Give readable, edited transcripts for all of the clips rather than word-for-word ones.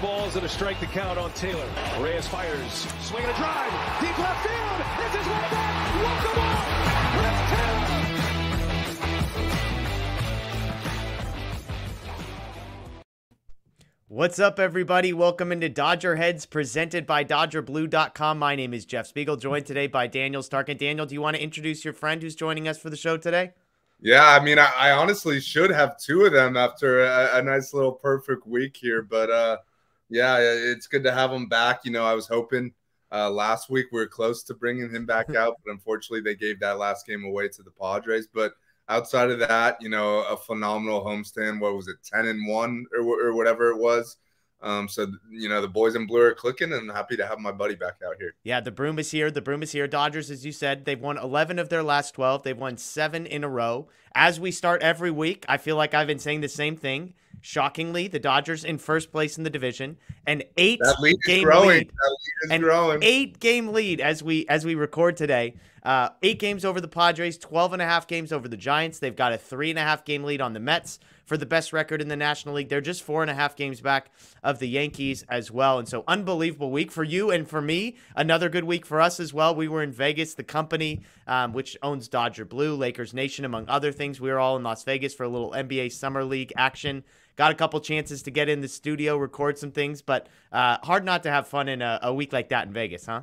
balls and a strike to count on Taylor. Reyes fires, swinging a drive, deep left field. This is way back. Walk the ball. Chris Taylor. What's up, everybody? Welcome into DodgerHeads, presented by DodgerBlue.com. My name is Jeff Spiegel, joined today by Daniel Starkand. Daniel, do you want to introduce your friend who's joining us for the show today? Yeah, I mean, I honestly should have two of them after a nice little perfect week here. But, yeah, it's good to have him back. You know, I was hoping last week we were close to bringing him back out, but unfortunately they gave that last game away to the Padres. But outside of that, you know, a phenomenal homestand. What was it, 10-1 or whatever it was? So, you know, the boys in blue are clicking, and I'm happy to have my buddy back out here. Yeah, the broom is here. The broom is here. Dodgers, as you said, they've won 11 of their last 12. They've won 7 in a row. As we start every week, I feel like I've been saying the same thing. Shockingly, the Dodgers in first place in the division, an 8-game lead. An 8-game lead as we record today. 8 games over the Padres, 12.5 games over the Giants. They've got a 3.5-game lead on the Mets for the best record in the National League. They're just 4.5 games back of the Yankees as well. And so unbelievable week for you and for me. Another good week for us as well. We were in Vegas, the company which owns Dodger Blue, Lakers Nation, among other things. We were all in Las Vegas for a little NBA Summer League action. Got a couple chances to get in the studio, record some things, but hard not to have fun in a week like that in Vegas, huh?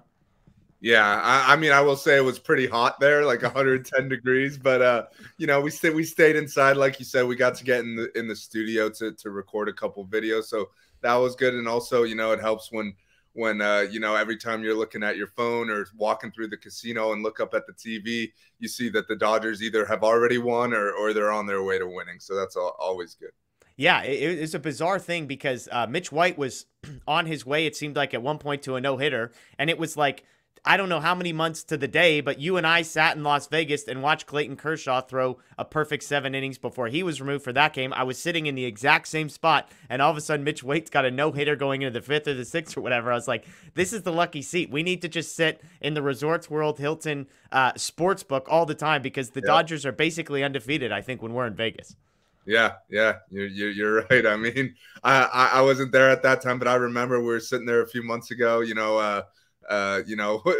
Yeah, I mean, I will say it was pretty hot there, like 110 degrees. But you know, we stayed inside, like you said. We got to get in the studio to record a couple videos, so that was good. And also, you know, it helps when you know, every time you're looking at your phone or walking through the casino and look up at the TV, you see that the Dodgers either have already won or they're on their way to winning. So that's always good. Yeah, it's a bizarre thing because Mitch White was on his way, it seemed like, at one point to a no-hitter, and it was like, I don't know how many months to the day, but you and I sat in Las Vegas and watched Clayton Kershaw throw a perfect 7 innings before he was removed for that game. I was sitting in the exact same spot, and all of a sudden Mitch White's got a no-hitter going into the 5th or the 6th or whatever. I was like, this is the lucky seat. We need to just sit in the Resorts World Hilton Sportsbook all the time because the Dodgers are basically undefeated, I think, when we're in Vegas. Yeah, you're right. I mean, I wasn't there at that time, but I remember we were sitting there a few months ago, you know,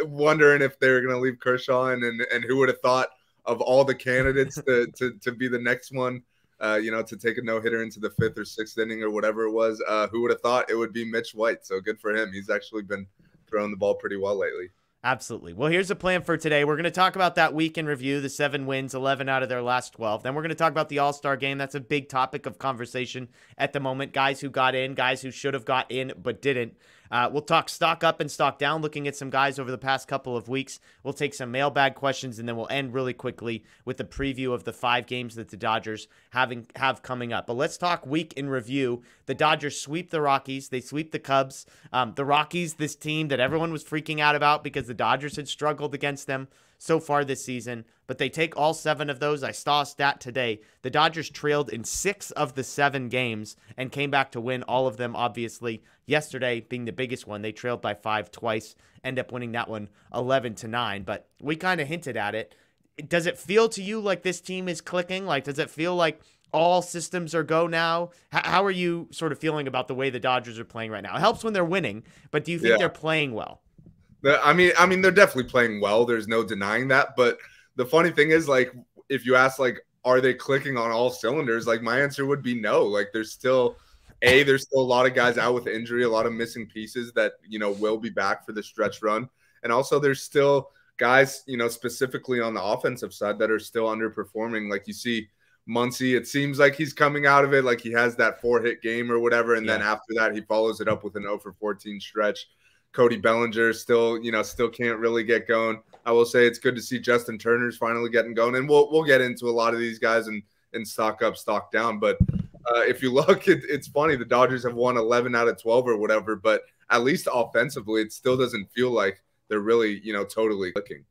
wondering if they were going to leave Kershaw and who would have thought of all the candidates to be the next one, you know, to take a no-hitter into the 5th or 6th inning or whatever it was. Who would have thought it would be Mitch White? So good for him. He's actually been throwing the ball pretty well lately. Absolutely. Well, here's the plan for today. We're going to talk about that week in review, the 7 wins, 11 out of their last 12. Then we're going to talk about the All-Star Game. That's a big topic of conversation at the moment. Guys who got in, guys who should have got in but didn't. We'll talk stock up and stock down, looking at some guys over the past couple of weeks. We'll take some mailbag questions, and then we'll end really quickly with a preview of the 5 games that the Dodgers have coming up. But let's talk week in review. The Dodgers sweep the Rockies. They sweep the Cubs. The Rockies, this team that everyone was freaking out about because the Dodgers had struggled against them so far this season, but they take all 7 of those. I saw a stat today. The Dodgers trailed in 6 of the 7 games and came back to win all of them, obviously. Yesterday being the biggest one. They trailed by 5 twice, end up winning that one 11-9, but we kind of hinted at it. Does it feel to you like this team is clicking? Like, does it feel like all systems are go now? How are you sort of feeling about the way the Dodgers are playing right now? It helps when they're winning, but do you think they're playing well? I mean, they're definitely playing well. There's no denying that. But the funny thing is, like, if you ask, like, are they clicking on all cylinders? Like, my answer would be no. Like, there's still a lot of guys out with injury, a lot of missing pieces that, you know, will be back for the stretch run. And also there's still guys, you know, specifically on the offensive side that are still underperforming. Like, you see Muncy, it seems like he's coming out of it. Like, he has that 4-hit game or whatever. And then after that, he follows it up with an 0-for-14 stretch. Cody Bellinger still can't really get going. I will say it's good to see Justin Turner's finally getting going, and we'll get into a lot of these guys and stock up, stock down. But if you look, it's funny. The Dodgers have won 11 out of 12 or whatever, but at least offensively, it still doesn't feel like they're really, you know, totally clicking.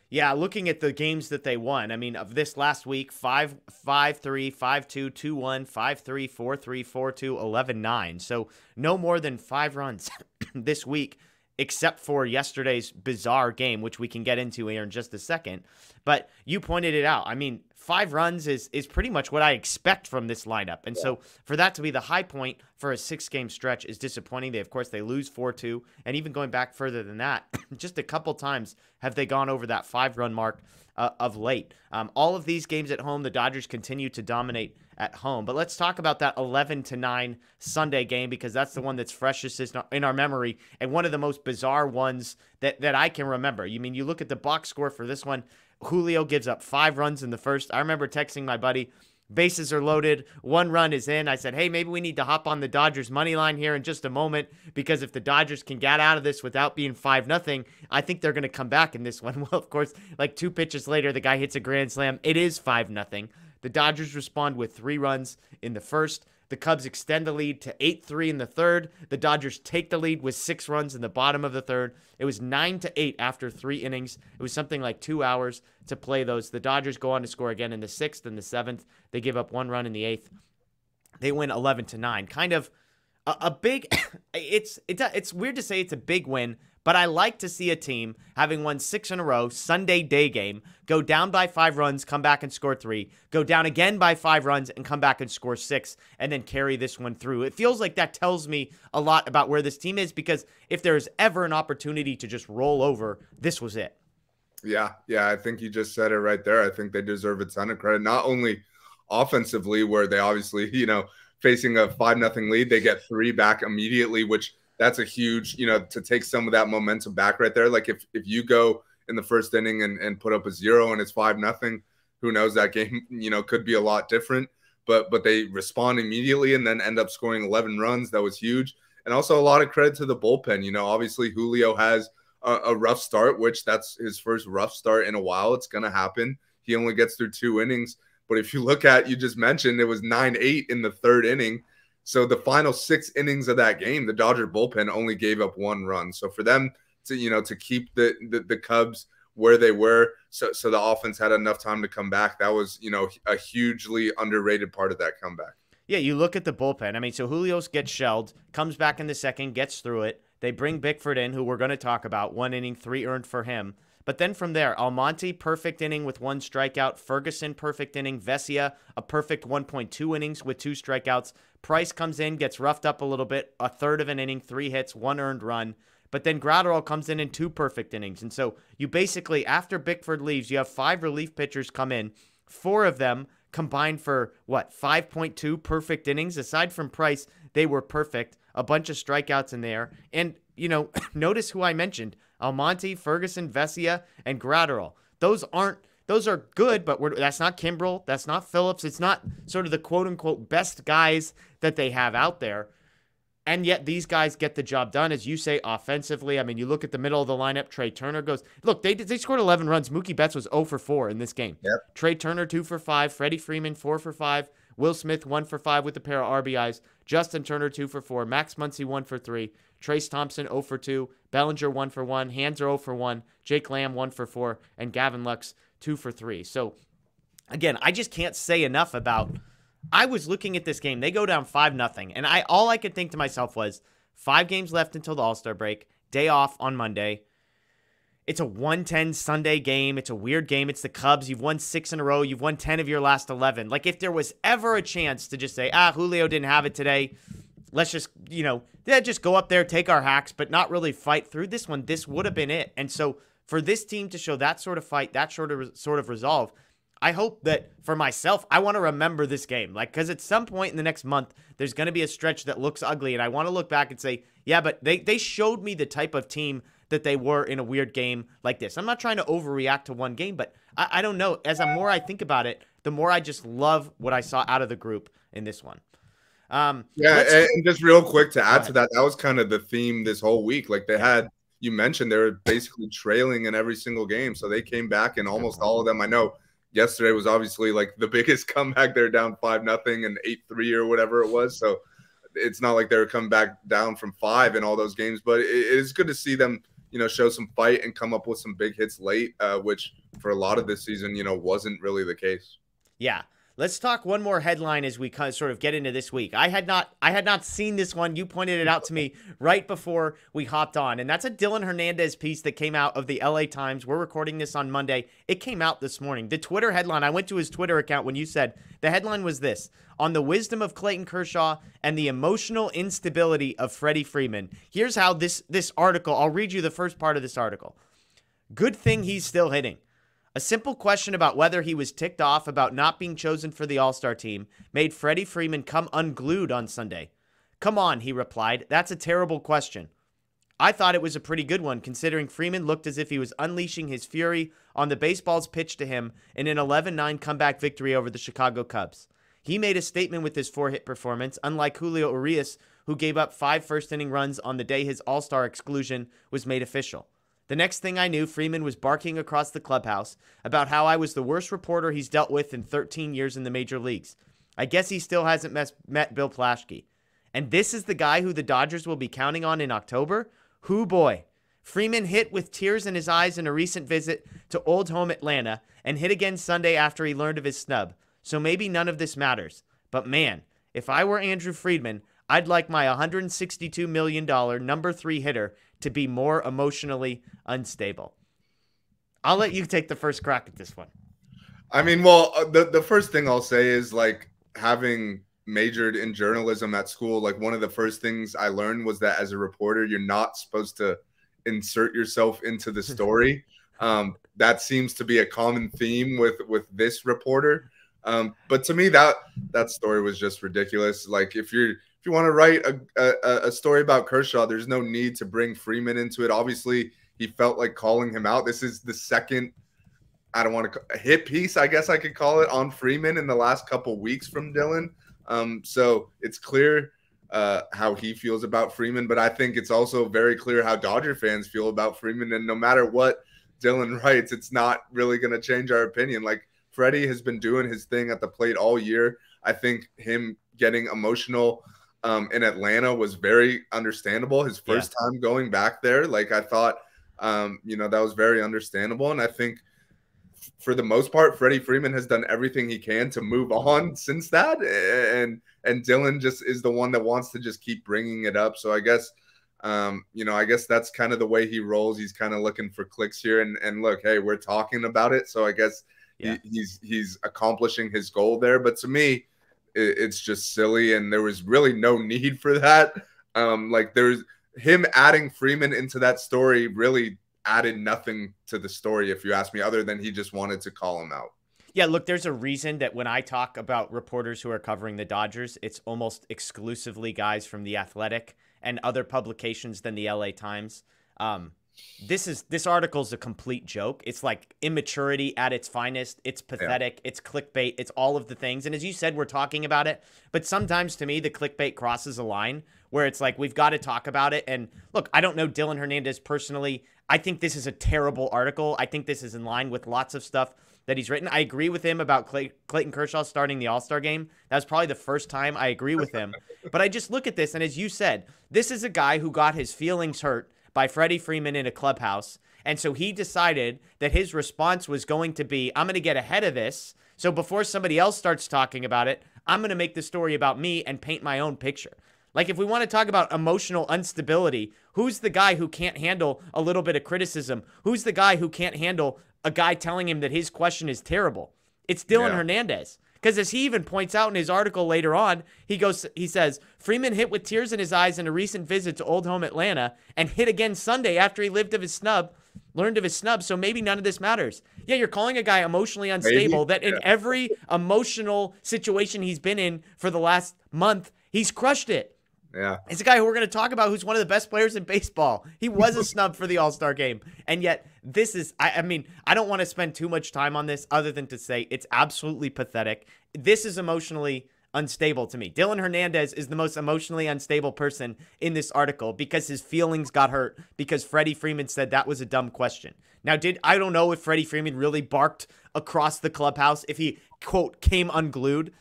Yeah, looking at the games that they won, I mean, of this last week, 5-3, 5-2, 2-1, 5-3, 4-3, 4-2, 11-9. So no more than 5 runs this week, except for yesterday's bizarre game, which we can get into here in just a second. But you pointed it out. I mean, 5 runs is pretty much what I expect from this lineup. And so for that to be the high point for a 6-game stretch is disappointing. Of course, they lose 4-2. And even going back further than that, just a couple times have they gone over that 5-run mark of late. All of these games at home, the Dodgers continue to dominate at home. But let's talk about that 11-9 Sunday game, because that's the one that's freshest in our memory and one of the most bizarre ones that I can remember. You mean, you look at the box score for this one, Julio gives up 5 runs in the first. I remember texting my buddy, bases are loaded, 1 run is in. I said, hey, maybe we need to hop on the Dodgers money line here in just a moment, because if the Dodgers can get out of this without being 5-0, I think they're going to come back in this one. Well, of course, like 2 pitches later, the guy hits a grand slam. It is 5-0. The Dodgers respond with 3 runs in the first. The Cubs extend the lead to 8-3 in the third. The Dodgers take the lead with 6 runs in the bottom of the third. It was 9-8 after 3 innings. It was something like 2 hours to play those. The Dodgers go on to score again in the 6th and the 7th. They give up 1 run in the 8th. They win 11-9. Kind of a big it's weird to say it's a big win, but I like to see a team having won 6 in a row, Sunday day game, go down by 5 runs, come back and score 3, go down again by 5 runs and come back and score 6, and then carry this one through. It feels like that tells me a lot about where this team is, because if there's ever an opportunity to just roll over, this was it. Yeah, I think you just said it right there. I think they deserve a ton of credit, not only offensively, where they obviously, facing a 5-0 lead, they get 3 back immediately, which that's a huge, to take some of that momentum back right there. Like if you go in the first inning and put up a 0 and it's 5-0, who knows, that game, could be a lot different, but they respond immediately and then end up scoring 11 runs. That was huge. And also a lot of credit to the bullpen. Obviously Julio has a rough start, which that's his first rough start in a while. It's going to happen. He only gets through 2 innings. But if you look at, you just mentioned it was 9-8 in the 3rd inning. So the final 6 innings of that game, the Dodger bullpen only gave up 1 run. So for them to, to keep the Cubs where they were, so the offense had enough time to come back, that was, a hugely underrated part of that comeback. Yeah, you look at the bullpen. I mean, so Julio gets shelled, comes back in the 2nd, gets through it. They bring Bickford in, who we're going to talk about. 1 inning, 3 earned for him. But then from there, Almonte, perfect inning with 1 strikeout. Ferguson, perfect inning. Vesia, a perfect 1.2 innings with 2 strikeouts. Price comes in, gets roughed up a little bit, a 1/3 of an inning, 3 hits, 1 earned run. But then Gratterall comes in 2 perfect innings. And so you basically, after Bickford leaves, you have 5 relief pitchers come in. 4 of them combined for, 5.2 perfect innings? Aside from Price, they were perfect. A bunch of strikeouts in there. And, notice who I mentioned. Almonte, Ferguson, Vesia, and Gratterall. Those are good, but that's not Kimbrel. That's not Phillips. It's not sort of the quote-unquote best guys that they have out there. And yet these guys get the job done, as you say, offensively. I mean, you look at the middle of the lineup. Trea Turner goes. Look, they scored 11 runs. Mookie Betts was 0 for 4 in this game. Yep. Trea Turner 2 for 5. Freddy Freeman 4 for 5. Will Smith 1 for 5 with a pair of RBIs. Justin Turner 2 for 4. Max Muncy 1 for 3. Trace Thompson 0 for 2. Bellinger 1 for 1. Hanser 0 for 1. Jake Lamb 1 for 4. And Gavin Lux 2 for 3. So, again, I just can't say enough about. I was looking at this game. They go down 5-0. And all I could think to myself was 5 games left until the All-Star break. Day off on Monday. It's a 1:10 Sunday game. It's a weird game. It's the Cubs. You've won 6 in a row. You've won 10 of your last 11. Like, if there was ever a chance to just say, Julio didn't have it today, let's just, just go up there, take our hacks, but not really fight through this one, this would have been it. And so for this team to show that sort of fight, that sort of resolve, I hope that for myself, I want to remember this game. Like, because at some point in the next month, there's going to be a stretch that looks ugly, and I want to look back and say, yeah, but they showed me the type of team that they were in a weird game like this. I'm not trying to overreact to one game, but I don't know. As the more I think about it, the more I just love what I saw out of the group in this one. And just real quick to add to that, that was kind of the theme this whole week. Like you mentioned, they were basically trailing in every single game. So they came back in almost all of them. I know yesterday was obviously like the biggest comeback. They're down 5-0 and 8-3 or whatever it was. So it's not like they're coming back down from 5 in all those games, but it is good to see them, show some fight and come up with some big hits late, which for a lot of this season, wasn't really the case. Yeah. Let's talk one more headline as we kind of sort of get into this week. I had not seen this one. You pointed it out to me right before we hopped on, and that's a Dylan Hernandez piece that came out of the LA Times. We're recording this on Monday. It came out this morning. The Twitter headline, I went to his Twitter account when you said, the headline was this: on the wisdom of Clayton Kershaw and the emotional instability of Freddie Freeman. Here's how this article, I'll read you the first part of this article. Good thing he's still hitting. A simple question about whether he was ticked off about not being chosen for the All-Star team made Freddie Freeman come unglued on Sunday. Come on, he replied. That's a terrible question. I thought it was a pretty good one, considering Freeman looked as if he was unleashing his fury on the baseball's pitch to him in an 11-9 comeback victory over the Chicago Cubs. He made a statement with his 4-hit performance, unlike Julio Urias, who gave up 5 first-inning runs on the day his All-Star exclusion was made official. The next thing I knew, Freeman was barking across the clubhouse about how I was the worst reporter he's dealt with in 13 years in the major leagues. I guess he still hasn't met Bill Plaschke. And this is the guy who the Dodgers will be counting on in October? Hoo boy. Freeman hit with tears in his eyes in a recent visit to old home Atlanta and hit again Sunday after he learned of his snub. So maybe none of this matters. But man, if I were Andrew Friedman, I'd like my $162 million number 3 hitter to be more emotionally unstable. I'll let you take the first crack at this one. I mean, well, the first thing I'll say is, like, having majored in journalism at school, like, one of the first things I learned was that as a reporter, you're not supposed to insert yourself into the story. That seems to be a common theme with this reporter. But to me, that story was just ridiculous. Like, if you want to write a story about Kershaw, there's no need to bring Freeman into it. Obviously, he felt like calling him out. This is the second, I don't want to, hit piece, I guess I could call it, on Freeman in the last couple weeks from Dylan. So it's clear how he feels about Freeman, but I think it's also very clear how Dodger fans feel about Freeman. And no matter what Dylan writes, it's not really going to change our opinion. Like, Freddie has been doing his thing at the plate all year. I think him getting emotional in Atlanta was very understandable. His first time going back there, like, I thought, that was very understandable. And I think for the most part, Freddie Freeman has done everything he can to move on since that. And Dylan just is the one that wants to just keep bringing it up. So I guess, I guess that's kind of the way he rolls. He's kind of looking for clicks here. And look, hey, we're talking about it. So I guess he's accomplishing his goal there. But to me, it's just silly, and there was really no need for that. Like, there's him adding Freeman into that story really added nothing to the story, if you ask me, other than he just wanted to call him out. Yeah, look, there's a reason that when I talk about reporters who are covering the Dodgers, it's almost exclusively guys from The Athletic and other publications than the LA Times. This article's a complete joke. It's like immaturity at its finest. It's pathetic. Yeah. It's clickbait. It's all of the things. And as you said, we're talking about it. But sometimes, to me, the clickbait crosses a line where it's like, we've got to talk about it. And look, I don't know Dylan Hernandez personally. I think this is a terrible article. I think this is in line with lots of stuff that he's written. I agree with him about Clayton Kershaw starting the All-Star game. That was probably the first time I agree with him. But I just look at this, and as you said, this is a guy who got his feelings hurt by Freddie Freeman in a clubhouse. And so he decided that his response was going to be, I'm going to get ahead of this. So before somebody else starts talking about it, I'm going to make the story about me and paint my own picture. Like, if we want to talk about emotional instability, who's the guy who can't handle a little bit of criticism? Who's the guy who can't handle a guy telling him that his question is terrible? It's Dylan Hernandez. Because as he even points out in his article later on, he says, Freeman hit with tears in his eyes in a recent visit to old home Atlanta and hit again Sunday after he learned of his snub, so maybe none of this matters. Yeah, you're calling a guy emotionally unstable that in every emotional situation he's been in for the last month, he's crushed it. Yeah. It's a guy who we're going to talk about who's one of the best players in baseball. He was a snub for the All-Star game. And yet this is, I mean, I don't want to spend too much time on this other than to say it's absolutely pathetic. This is emotionally unstable to me. Dylan Hernandez is the most emotionally unstable person in this article because his feelings got hurt because Freddie Freeman said that was a dumb question. Now, I don't know if Freddie Freeman really barked across the clubhouse, if he, quote, came unglued.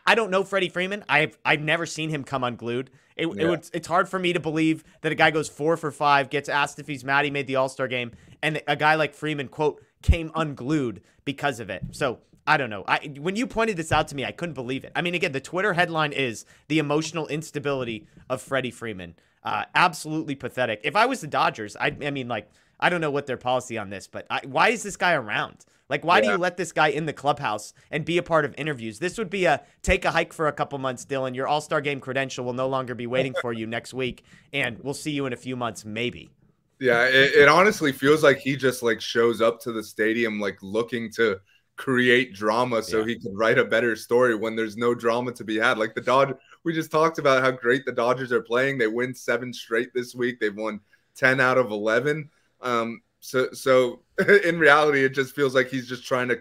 I don't know Freddie Freeman. I've never seen him come unglued. It's hard for me to believe that a guy goes 4 for 5, gets asked if he's mad he made the All-Star game, and a guy like Freeman, quote, came unglued because of it. So I don't know. When you pointed this out to me, I couldn't believe it. I mean, again, the Twitter headline is the emotional instability of Freddy Freeman. Absolutely pathetic. If I was the Dodgers, I mean, like, I don't know what their policy on this, but why is this guy around? Like, why do you let this guy in the clubhouse and be a part of interviews? This would be a take a hike for a couple months, Dylan. Your All-Star Game credential will no longer be waiting for you next week, and we'll see you in a few months, maybe. Yeah, it honestly feels like he just like shows up to the stadium like looking to create drama so he can write a better story when there's no drama to be had. Like the Dodgers, we just talked about how great the Dodgers are playing. They win 7 straight this week. They've won 10 out of 11. So in reality, it just feels like he's just trying to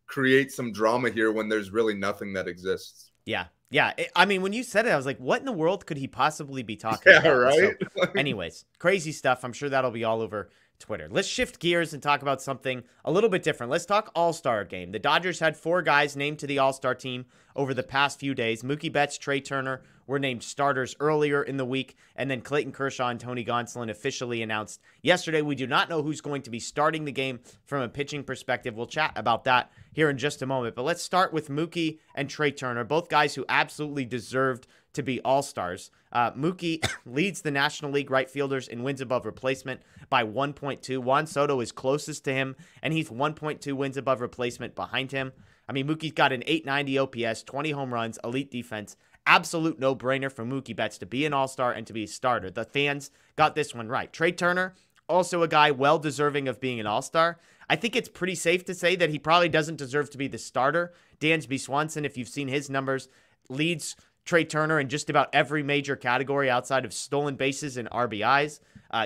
create some drama here when there's really nothing that exists. Yeah. Yeah. I mean, when you said it, I was like, what in the world could he possibly be talking about? Right? So, anyways, crazy stuff. I'm sure that'll be all over Twitter. Let's shift gears and talk about something a little bit different. Let's talk All-Star Game. The Dodgers had 4 guys named to the All-Star team over the past few days. Mookie Betts, Trea Turner were named starters earlier in the week, and then Clayton Kershaw and Tony Gonsolin officially announced yesterday. We do not know who's going to be starting the game from a pitching perspective. We'll chat about that here in just a moment, but let's start with Mookie and Trea Turner, both guys who absolutely deserved to be All-Stars. Mookie leads the National League right fielders in wins above replacement by 1.2. Juan Soto is closest to him, and he's 1.2 wins above replacement behind him. I mean, Mookie's got an 890 OPS, 20 home runs, elite defense. Absolute no-brainer for Mookie Betts to be an All-Star and to be a starter. The fans got this one right. Trea Turner, also a guy well-deserving of being an All-Star. I think it's pretty safe to say that he probably doesn't deserve to be the starter. Dansby Swanson, if you've seen his numbers, leads Trea Turner in just about every major category outside of stolen bases and RBIs.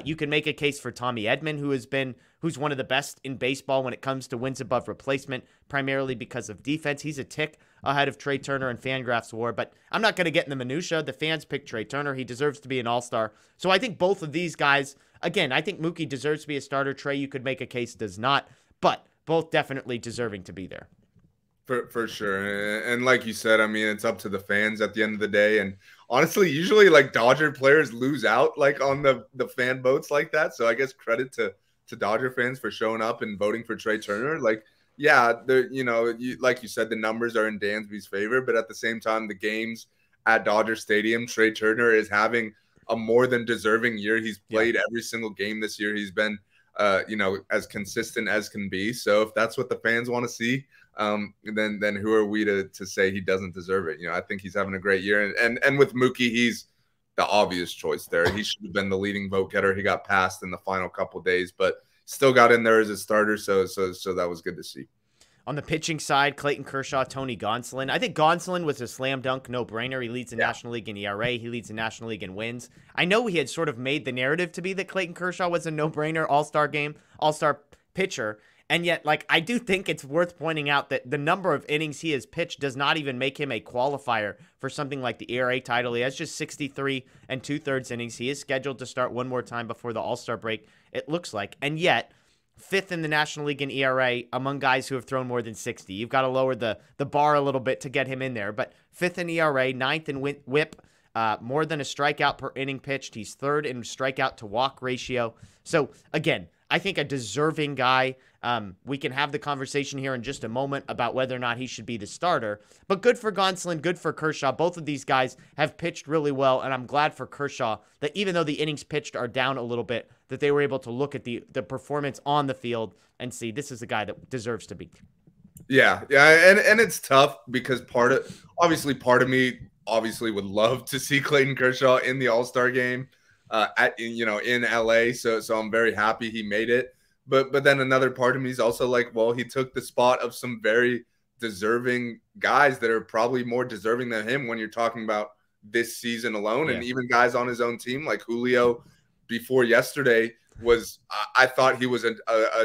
You can make a case for Tommy Edman, who's one of the best in baseball when it comes to wins above replacement, primarily because of defense. He's a tick ahead of Trea Turner and Fangraphs WAR, but I'm not going to get in the minutia. The fans picked Trea Turner. He deserves to be an All-Star. So I think both of these guys, again, I think Mookie deserves to be a starter. Trea, you could make a case, does not, but both definitely deserving to be there. For sure. And like you said, I mean, it's up to the fans at the end of the day. And honestly, usually like Dodger players lose out like on the fan votes like that. So I guess credit to Dodger fans for showing up and voting for Trea Turner. Like, yeah, like you said, the numbers are in Dansby's favor, but at the same time, the games at Dodger Stadium, Trea Turner is having a more than deserving year. He's played every single game this year. He's been, as consistent as can be. So if that's what the fans want to see, then who are we to say he doesn't deserve it? I think he's having a great year. And with Mookie, he's the obvious choice there. He should have been the leading vote getter. He got passed in the final couple days, but still got in there as a starter. So that was good to see. On the pitching side, Clayton Kershaw, Tony Gonsolin. I think Gonsolin was a slam dunk, no-brainer. He leads the National League in ERA. He leads the National League in wins. I know he had sort of made the narrative to be that Clayton Kershaw was a no-brainer All-Star Game, All-Star pitcher. And yet, like, I do think it's worth pointing out that the number of innings he has pitched does not even make him a qualifier for something like the ERA title. He has just 63 2/3 innings. He is scheduled to start one more time before the All-Star break, it looks like. And yet, 5th in the National League in ERA among guys who have thrown more than 60. You've got to lower the bar a little bit to get him in there. But 5th in ERA, 9th in whip, more than a strikeout per inning pitched. He's 3rd in strikeout to walk ratio. So, again, I think a deserving guy. We can have the conversation here in just a moment about whether or not he should be the starter. But good for Gonsolin, good for Kershaw. Both of these guys have pitched really well, and I'm glad for Kershaw that even though the innings pitched are down a little bit, that they were able to look at the performance on the field and see this is a guy that deserves to be. Yeah, and it's tough because part of me would love to see Clayton Kershaw in the All-Star game in LA. So I'm very happy he made it. But then another part of me is also like, well, he took the spot of some very deserving guys that are probably more deserving than him when you're talking about this season alone. And even guys on his own team like Julio before yesterday I thought he was a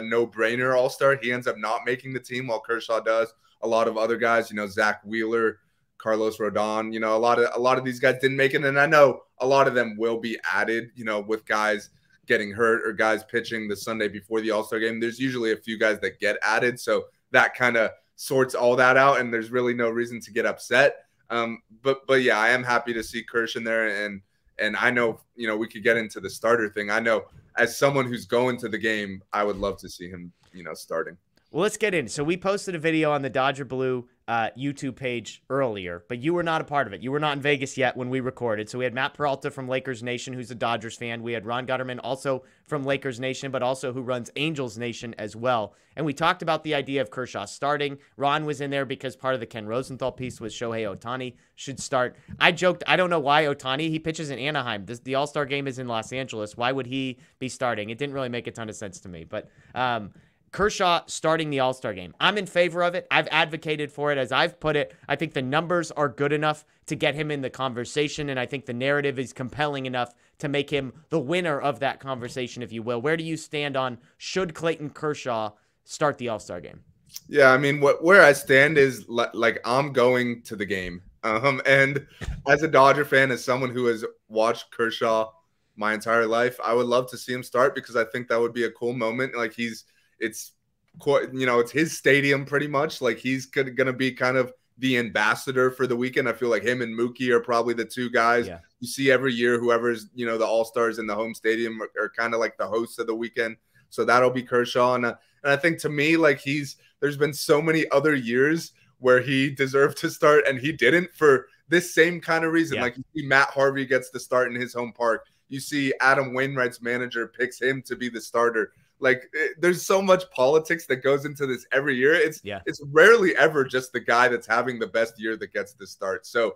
no-brainer All-Star. He ends up not making the team while Kershaw does. A lot of other guys, Zach Wheeler, Carlos Rodon, a lot of these guys didn't make it. And I know a lot of them will be added, with guys getting hurt or guys pitching the Sunday before the All-Star game. There's usually a few guys that get added. So that kind of sorts all that out, and there's really no reason to get upset. But yeah, I am happy to see Kershaw in there. And I know, we could get into the starter thing. I know as someone who's going to the game, I would love to see him starting. Well, let's get in. So we posted a video on the Dodger Blue YouTube page earlier, but you were not a part of it. You were not in Vegas yet when we recorded. So we had Matt Peralta from Lakers Nation, who's a Dodgers fan. We had Ron Gutterman, also from Lakers Nation, but also who runs Angels Nation as well. And we talked about the idea of Kershaw starting. Ron was in there because part of the Ken Rosenthal piece was Shohei Ohtani should start. I joked, I don't know why Ohtani. He pitches in Anaheim. The All-Star Game is in Los Angeles. Why would he be starting? It didn't really make a ton of sense to me. But Kershaw starting the All-Star Game. I'm in favor of it. I've advocated for it. As I've put it, I think the numbers are good enough to get him in the conversation, and I think the narrative is compelling enough to make him the winner of that conversation, if you will. Where do you stand on should Clayton Kershaw start the All-Star Game? Yeah, I mean, where I stand is like I'm going to the game. And as a Dodger fan, as someone who has watched Kershaw my entire life, I would love to see him start because I think that would be a cool moment. Like it's his stadium pretty much. Like he's going to be kind of the ambassador for the weekend. I feel like him and Mookie are probably the two guys you see every year. Whoever's, the All-Stars in the home stadium are kind of like the hosts of the weekend. So that'll be Kershaw. And I think to me, like there's been so many other years where he deserved to start and he didn't for this same kind of reason. Like you see Matt Harvey gets the start in his home park. You see Adam Wainwright's manager picks him to be the starter. Like there's so much politics that goes into this every year. It's rarely ever just the guy that's having the best year that gets the start. So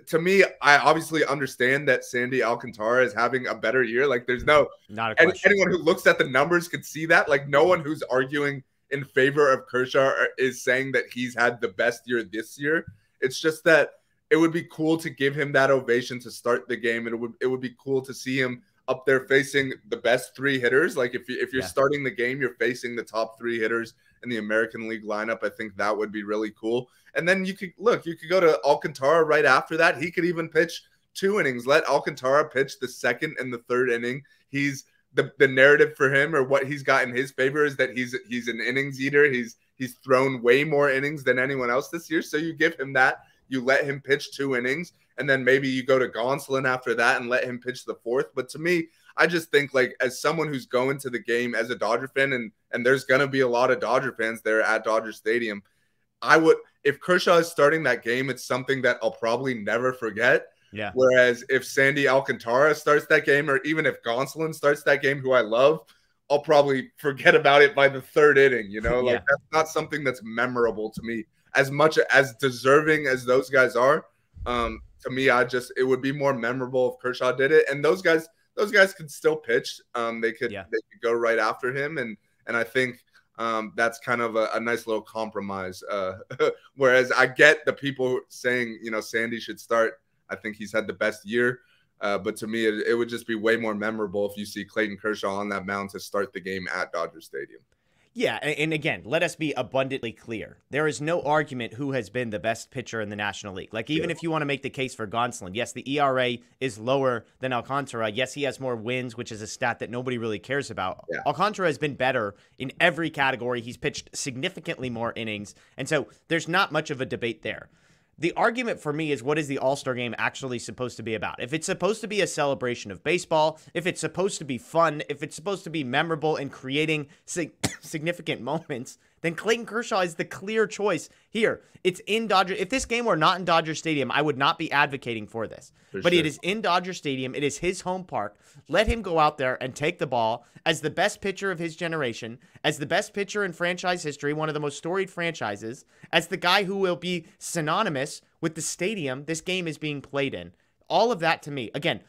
to me, I obviously understand that Sandy Alcantara is having a better year. Like there's not a question. Anyone who looks at the numbers could see that. Like no one who's arguing in favor of Kershaw is saying that he's had the best year this year. It's just that it would be cool to give him that ovation to start the game. And it would be cool to see him up there facing the best three hitters. Like if you're starting the game, you're facing the top three hitters in the American League lineup. I think that would be really cool. And then you could go to Alcantara right after that. He could even pitch 2 innings. Let Alcantara pitch the second and the third inning. He's the narrative for him, or what he's got in his favor, is that he's an innings eater. He's thrown way more innings than anyone else this year. So you give him that. You let him pitch 2 innings. And then maybe you go to Gonsolin after that and let him pitch the 4th. But to me, I just think, like, as someone who's going to the game as a Dodger fan, and there's going to be a lot of Dodger fans there at Dodger Stadium, if Kershaw is starting that game, it's something that I'll probably never forget. Yeah. Whereas if Sandy Alcantara starts that game, or even if Gonsolin starts that game, who I love, I'll probably forget about it by the 3rd inning. Like that's not something that's memorable to me. As much as deserving as those guys are, to me, it would be more memorable if Kershaw did it. And those guys could still pitch. They could go right after him, and I think that's kind of a nice little compromise. Whereas I get the people saying Sandy should start. I think he's had the best year, but to me, it would just be way more memorable if you see Clayton Kershaw on that mound to start the game at Dodger Stadium. Yeah, and again, let us be abundantly clear. There is no argument who has been the best pitcher in the National League. Like, even if you want to make the case for Gonsolin, yes, the ERA is lower than Alcantara. Yes, he has more wins, which is a stat that nobody really cares about. Yeah. Alcantara has been better in every category. He's pitched significantly more innings, and so there's not much of a debate there. The argument for me is, what is the All-Star Game actually supposed to be about? If it's supposed to be a celebration of baseball, if it's supposed to be fun, if it's supposed to be memorable and creating significant moments, then Clayton Kershaw is the clear choice here. It's in Dodger. If this game were not in Dodger Stadium, I would not be advocating for this. But it is in Dodger Stadium. It is his home park. Let him go out there and take the ball as the best pitcher of his generation, as the best pitcher in franchise history, one of the most storied franchises, as the guy who will be synonymous with the stadium this game is being played in. All of that, to me, again,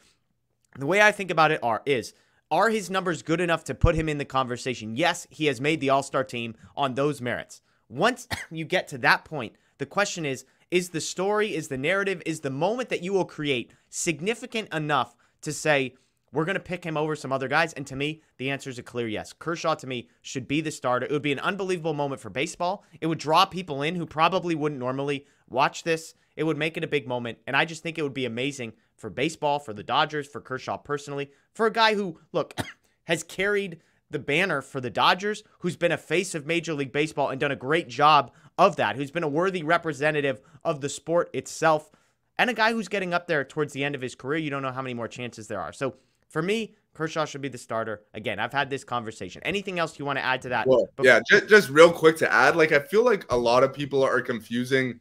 the way I think about it are his numbers good enough to put him in the conversation? Yes, he has made the All-Star team on those merits. Once you get to that point, the question is the story, is the narrative, is the moment that you will create significant enough to say, we're going to pick him over some other guys? And to me, the answer is a clear yes. Kershaw, to me, should be the starter. It would be an unbelievable moment for baseball. It would draw people in who probably wouldn't normally watch this. It would make it a big moment. And I just think it would be amazing for baseball, for the Dodgers, for Kershaw personally, for a guy who, look, has carried the banner for the Dodgers, who's been a face of Major League Baseball and done a great job of that, who's been a worthy representative of the sport itself, and a guy who's getting up there towards the end of his career. You don't know how many more chances there are. So For me, Kershaw should be the starter. Again, I've had this conversation. Anything else you want to add to that? Well, yeah, just real quick to add, like I feel like a lot of people are confusing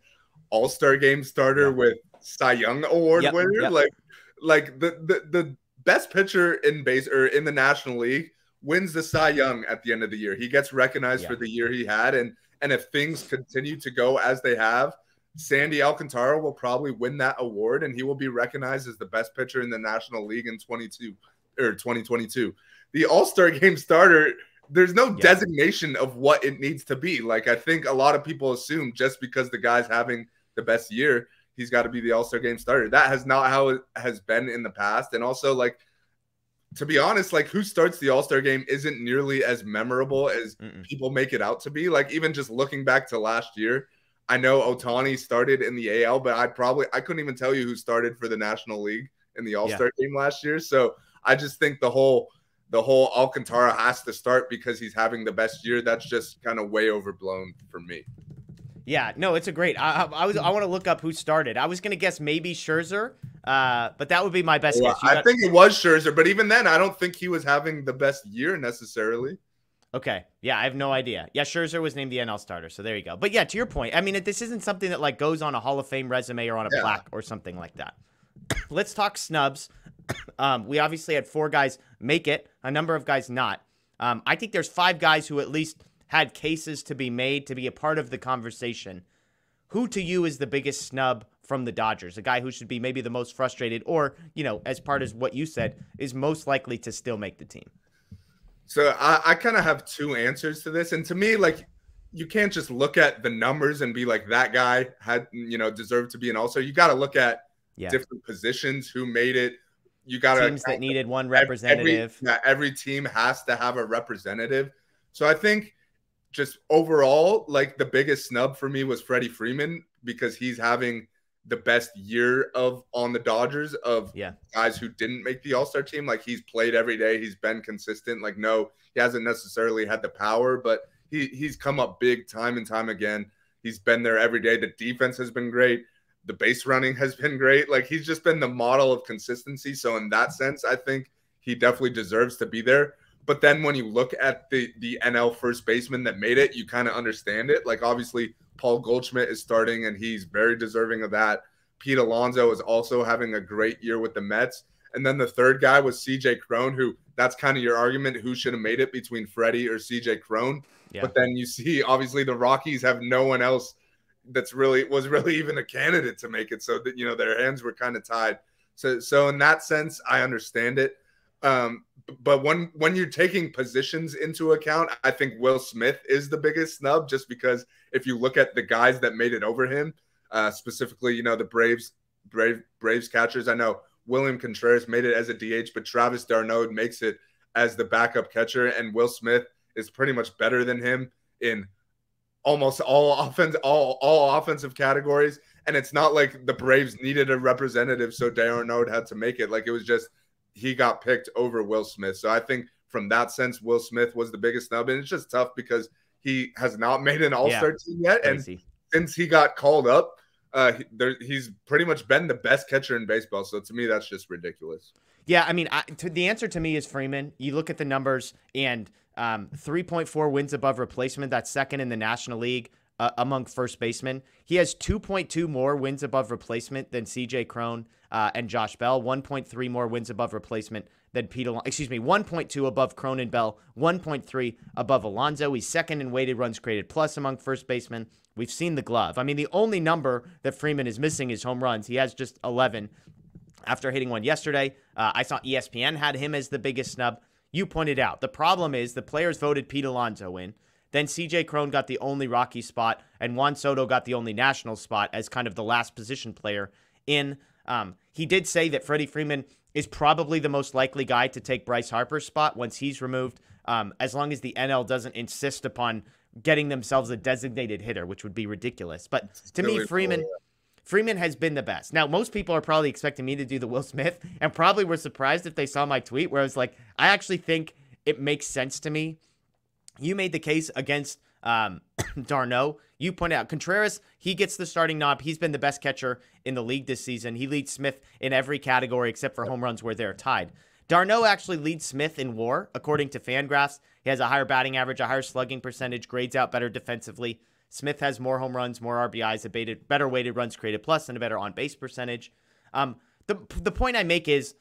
All-Star Game starter with Cy Young Award winner. Yep. Like the best pitcher in base or in the National League wins the Cy Young at the end of the year. He gets recognized for the year he had, and if things continue to go as they have, Sandy Alcantara will probably win that award, and he will be recognized as the best pitcher in the National League in 2022. The All-Star Game starter, there's no designation of what it needs to be. Like I think a lot of people assume just because the guy's having the best year, he's got to be the All-Star Game starter. That has not how it has been in the past. And also, like, to be honest, like who starts the All-Star Game isn't nearly as memorable as people make it out to be. Like even just looking back to last year, I know Ohtani started in the AL, but I couldn't even tell you who started for the National League in the All-Star Game last year. So I just think the whole Alcantara has to start because he's having the best year. That's just kind of way overblown for me. Yeah, no, it's a great. I want to look up who started. I was gonna guess maybe Scherzer, but that would be my best guess. I think it was Scherzer, but even then, I don't think he was having the best year necessarily. Okay, yeah, I have no idea. Yeah, Scherzer was named the NL starter, so there you go. But yeah, to your point, I mean, this isn't something that like goes on a Hall of Fame resume or on a plaque or something like that. Let's talk snubs. We obviously had 4 guys make it, a number of guys not. I think there's 5 guys who at least had cases to be made to be a part of the conversation. Who to you is the biggest snub from the Dodgers? A guy who should be maybe the most frustrated or, you know, as part of what you said, is most likely to still make the team? So I kind of have 2 answers to this. And to me, like, you can't just look at the numbers and be like, that guy had, you know, deserved to be an All-Star. You got to look at different positions, who made it. You got to teams that needed one representative. Every team has to have a representative. So I think just overall, like the biggest snub for me was Freddy Freeman because he's having the best year on the Dodgers of guys who didn't make the All-Star team. Like he's played every day. He's been consistent. Like, no, he hasn't necessarily had the power, but he's come up big time and time again. He's been there every day. The defense has been great. The base running has been great. Like he's just been the model of consistency. So in that sense, I think he definitely deserves to be there. But then when you look at the NL first baseman that made it, you kind of understand it. Like obviously Paul Goldschmidt is starting and he's very deserving of that. Pete Alonso is also having a great year with the Mets. And then the third guy was CJ Cron, who that's kind of your argument, who should have made it between Freddie or CJ Cron. Yeah. But then you see, obviously the Rockies have no one else was really even a candidate to make it. So that, you know, their hands were kind of tied. So in that sense, I understand it. But when you're taking positions into account, I think Will Smith is the biggest snub, just because if you look at the guys that made it over him, specifically, you know, the Braves catchers. I know William Contreras made it as a DH, but Travis d'Arnaud makes it as the backup catcher, and Will Smith is pretty much better than him in almost all offensive categories. And it's not like the Braves needed a representative, so d'Arnaud had to make it. Like it was just he got picked over Will Smith. So I think from that sense, Will Smith was the biggest snub, and it's just tough because he has not made an All-Star team yet, and since he got called up, he's pretty much been the best catcher in baseball. So to me, that's just ridiculous. Yeah, I mean, the answer to me is Freeman. You look at the numbers, and 3.4 wins above replacement. That's second in the National League among first basemen. He has 2.2 more wins above replacement than CJ Cron and Josh Bell. 1.3 more wins above replacement than Pete Alonso. Excuse me, 1.2 above Cron and Bell. 1.3 above Alonso. He's second in weighted runs created plus among first basemen. We've seen the glove. I mean, the only number that Freeman is missing is home runs. He has just 11 after hitting one yesterday. I saw ESPN had him as the biggest snub. You pointed out the problem is the players voted Pete Alonso in. Then CJ Cron got the only Rocky spot, and Juan Soto got the only national spot as kind of the last position player in. He did say that Freddie Freeman is probably the most likely guy to take Bryce Harper's spot once he's removed, as long as the NL doesn't insist upon getting themselves a designated hitter, which would be ridiculous. But to me, Freeman has been the best. Now, most people are probably expecting me to do the Will Smith, and probably were surprised if they saw my tweet where I was like, I actually think it makes sense to me. You made the case against d'Arnaud. You pointed out Contreras, he gets the starting knob. He's been the best catcher in the league this season. He leads Smith in every category except for home runs where they're tied. D'Arnaud actually leads Smith in WAR, according to Fangraphs. He has a higher batting average, a higher slugging percentage, grades out better defensively. Smith has more home runs, more RBIs, a better weighted runs created plus, and a better on-base percentage. The point I make is,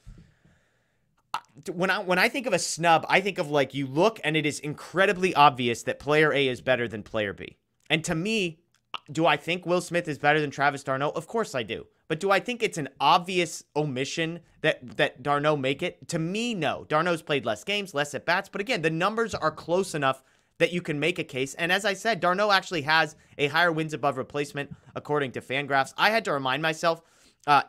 when I think of a snub, I think of like you look and it is incredibly obvious that player A is better than player B. And to me, do I think Will Smith is better than Travis d'Arnaud? Of course I do. But do I think it's an obvious omission that d'Arnaud make it? To me, no. D'Arnaud's played less games, less at-bats. But again, the numbers are close enough that you can make a case. And as I said, d'Arnaud actually has a higher wins above replacement, according to Fangraphs. I had to remind myself,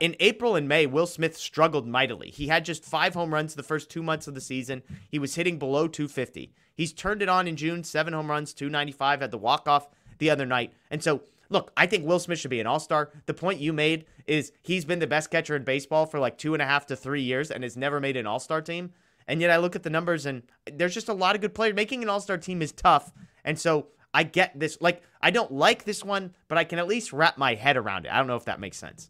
in April and May, Will Smith struggled mightily. He had just 5 home runs the first 2 months of the season. He was hitting below 250. He's turned it on in June, 7 home runs, 295, had the walk-off the other night. And so, look, I think Will Smith should be an all-star. The point you made is he's been the best catcher in baseball for like 2.5 to 3 years and has never made an all-star team. And yet I look at the numbers and there's just a lot of good players. Making an all-star team is tough. And so I get this. Like, I don't like this one, but I can at least wrap my head around it. I don't know if that makes sense.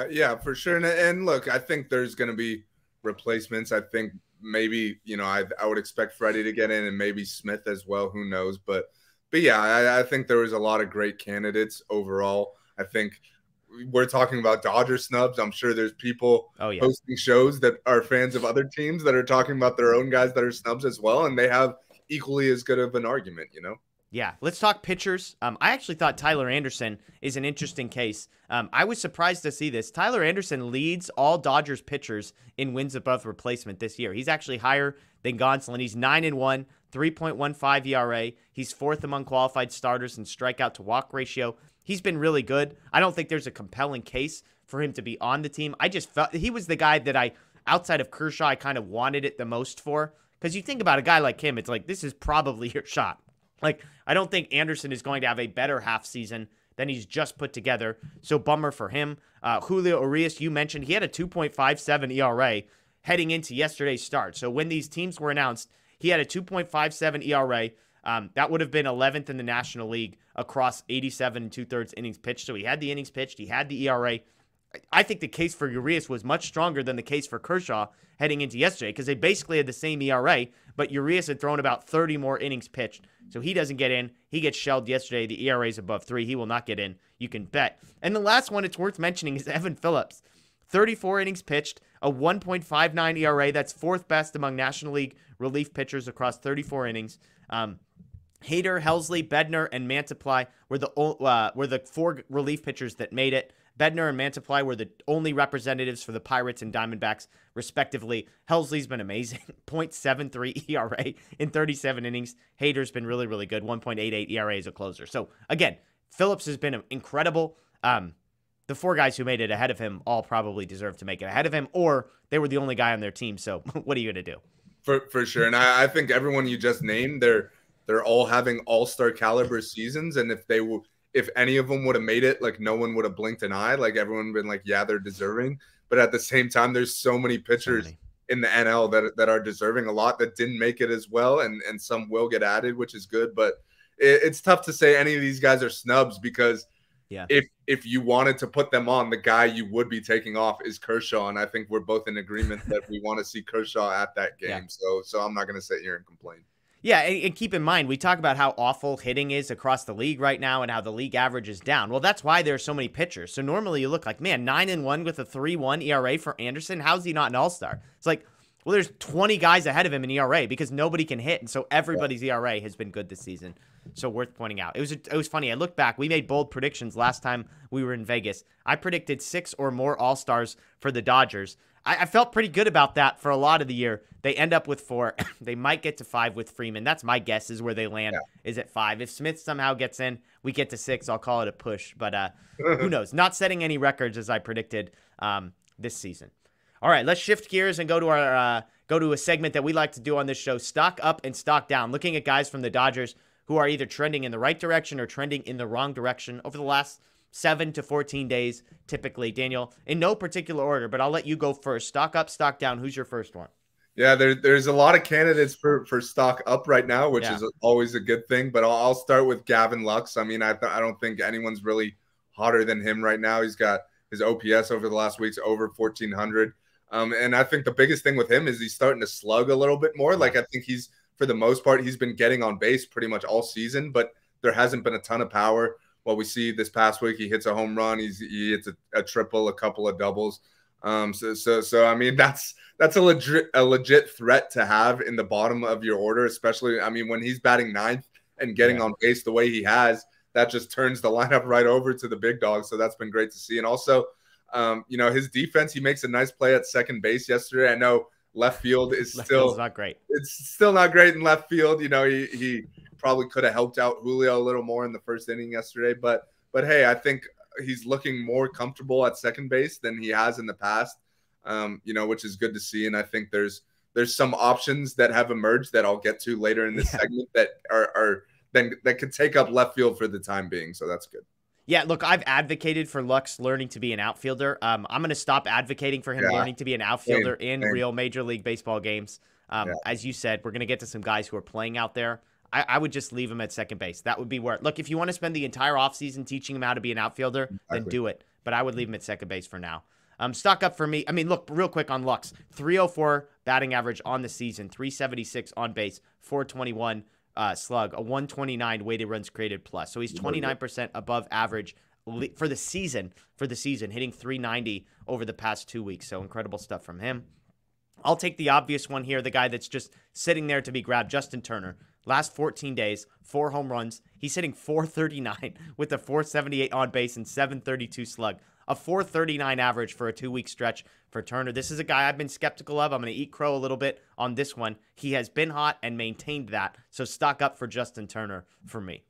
Yeah, for sure. And look, I think there's going to be replacements. I think maybe, I would expect Freddie to get in and maybe Smith as well. Who knows? But yeah, I think there was a lot of great candidates overall. I think we're talking about Dodger snubs. I'm sure there's people hosting shows that are fans of other teams that are talking about their own guys that are snubs as well. And they have equally as good of an argument, Yeah, let's talk pitchers. I actually thought Tyler Anderson is an interesting case. I was surprised to see this. Tyler Anderson leads all Dodgers pitchers in wins above replacement this year. He's actually higher than Gonsolin. He's 9-1, 3.15 ERA. He's 4th among qualified starters in strikeout to walk ratio. He's been really good. I don't think there's a compelling case for him to be on the team. I just felt he was the guy that outside of Kershaw, I kind of wanted it the most for. Because you think about a guy like him, it's like, this is probably your shot. Like, I don't think Anderson is going to have a better half season than he's just put together. So bummer for him. Julio Urias, you mentioned, he had a 2.57 ERA heading into yesterday's start. So when these teams were announced, he had a 2.57 ERA. That would have been 11th in the National League across 87 2/3 innings pitched. So he had the innings pitched. He had the ERA. I think the case for Urias was much stronger than the case for Kershaw heading into yesterday because they basically had the same ERA, but Urias had thrown about 30 more innings pitched. So he doesn't get in. He gets shelled yesterday. The ERA is above 3. He will not get in. You can bet. And the last one it's worth mentioning is Evan Phillips. 34 innings pitched, a 1.59 ERA. That's 4th best among National League relief pitchers across 34 innings. Hader, Helsley, Bednar, and Mantiply were the 4 relief pitchers that made it. Bednar and Mantiply were the only representatives for the Pirates and Diamondbacks, respectively. Helsley's been amazing. 0.73 ERA in 37 innings. Hader's been really, really good. 1.88 ERA as a closer. So, again, Phillips has been incredible. The 4 guys who made it ahead of him all probably deserve to make it ahead of him, or they were the only guy on their team. So, what are you going to do? For sure. And I think everyone you just named, they're all having all-star caliber seasons. And if any of them would have made it, like no one would have blinked an eye. Like everyone would been like, yeah, they're deserving. But at the same time, there's so many pitchers in the NL that are deserving a lot that didn't make it as well. And some will get added, which is good. But it's tough to say any of these guys are snubs because if you wanted to put them on, the guy you would be taking off is Kershaw. And I think we're both in agreement that we want to see Kershaw at that game. Yeah. So I'm not going to sit here and complain. Yeah, and keep in mind, we talk about how awful hitting is across the league right now and how the league average is down. Well, that's why there are so many pitchers. So normally you look like, man, 9-1 with a 3.1 ERA for Anderson. How's he not an all-star? It's like, well, there's 20 guys ahead of him in ERA because nobody can hit. And so everybody's ERA has been good this season. So worth pointing out. It was funny. I look back. We made bold predictions last time we were in Vegas. I predicted 6 or more all-stars for the Dodgers. I felt pretty good about that for a lot of the year. They end up with 4. They might get to 5 with Freeman. That's my guess is where they land is at 5. If Smith somehow gets in, we get to 6. I'll call it a push. But who knows? Not setting any records as I predicted this season. All right, let's shift gears and go to a segment that we like to do on this show, Stock Up and Stock Down, looking at guys from the Dodgers who are either trending in the right direction or trending in the wrong direction over the last 7 to 14 days, typically. Daniel, in no particular order, but I'll let you go first. Stock up, stock down. Who's your first one? Yeah, there's a lot of candidates for stock up right now, which is always a good thing. But I'll start with Gavin Lux. I mean, I don't think anyone's really hotter than him right now. He's got his OPS over the last week's over 1,400. And I think the biggest thing with him is he's starting to slug a little bit more. Like I think he's, for the most part, he's been getting on base pretty much all season, but there hasn't been a ton of power. Well, we see this past week he hits a home run, he hits a triple, a couple of doubles. So I mean that's a legit threat to have in the bottom of your order, especially I mean when he's batting ninth and getting on base the way he has, that just turns the lineup right over to the big dogs. So that's been great to see. And also, you know, his defense, he makes a nice play at second base yesterday. I know left field is still not great. It's still not great in left field. You know, he probably could have helped out Julio a little more in the first inning yesterday. But hey, I think he's looking more comfortable at second base than he has in the past, you know, which is good to see. And I think there's some options that have emerged that I'll get to later in this segment that that could take up left field for the time being. So that's good. Yeah, look, I've advocated for Lux learning to be an outfielder. I'm going to stop advocating for him learning to be an outfielder in real Major League Baseball games. As you said, we're going to get to some guys who are playing out there. I would just leave him at second base. That would be where – look, if you want to spend the entire offseason teaching him how to be an outfielder, then do it. But I would leave him at second base for now. Stock up for me. I mean, look, real quick on Lux. 304 batting average on the season, 376 on base, 421 slug, a 129 weighted runs created plus. So he's 29% above average for the season, hitting 390 over the past 2 weeks. So incredible stuff from him. I'll take the obvious one here, the guy that's just sitting there to be grabbed, Justin Turner. Last 14 days, 4 home runs. He's hitting 439 with a 478 on base and 732 slug. A 439 average for a 2-week stretch for Turner. This is a guy I've been skeptical of. I'm going to eat crow a little bit on this one. He has been hot and maintained that. So stock up for Justin Turner for me.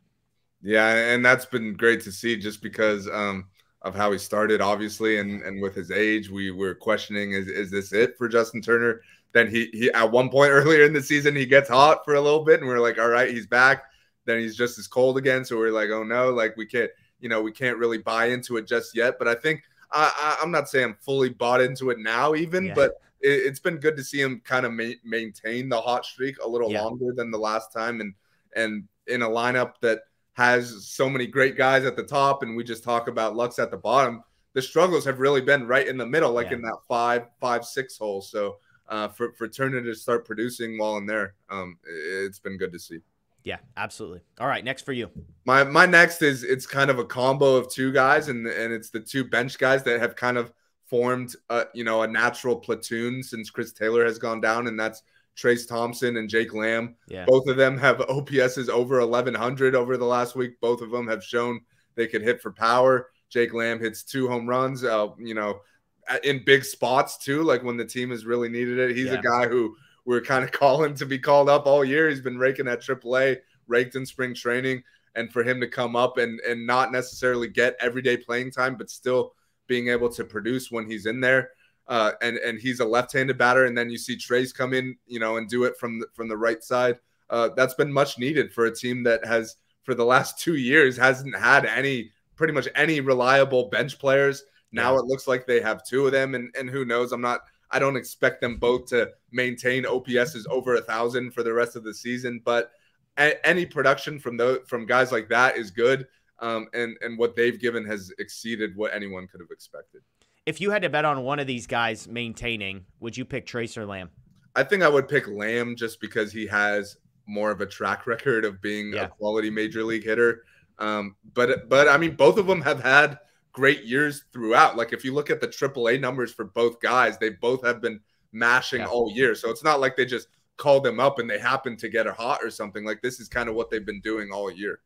Yeah, and that's been great to see just because of how he started, obviously, and with his age, we were questioning, is this it for Justin Turner? Then he at one point earlier in the season, he gets hot for a little bit, and we're like, all right, he's back. Then he's just as cold again. So we're like, oh no, like we can't really buy into it just yet. But I think I'm not saying I'm fully bought into it now even, but it's been good to see him kind of maintain the hot streak a little longer than the last time. And in a lineup that has so many great guys at the top, and we just talk about Lux at the bottom, the struggles have really been right in the middle, like in that 5-5-6 hole. So for Turner to start producing while in there, it's been good to see. Yeah, absolutely. All right, next for you. My next is, it's kind of a combo of two guys, and it's the two bench guys that have kind of formed a natural platoon since Chris Taylor has gone down, and that's Trea Thompson and Jake Lamb. Yeah. Both of them have OPSs over 1,100 over the last week. Both of them have shown they could hit for power. Jake Lamb hits 2 home runs, in big spots too, like when the team has really needed it. He's a guy who we're kind of calling to be called up all year. He's been raking at AAA, raked in spring training, and for him to come up and not necessarily get everyday playing time, but still being able to produce when he's in there. And he's a left-handed batter, and then you see Trea's come in, and do it from the right side. That's been much needed for a team that has, for the last 2 years, hasn't had pretty much any reliable bench players. Now it looks like they have 2 of them, and who knows? I don't expect them both to maintain OPSs over 1,000 for the rest of the season, but any production from guys like that is good. And what they've given has exceeded what anyone could have expected. If you had to bet on one of these guys maintaining, would you pick Trea or Lamb? I think I would pick Lamb just because he has more of a track record of being a quality major league hitter. But I mean, both of them have had great years throughout. Like if you look at the AAA numbers for both guys, they both have been mashing all year. So it's not like they just called them up and they happened to get her hot or something. Like this is kind of what they've been doing all year.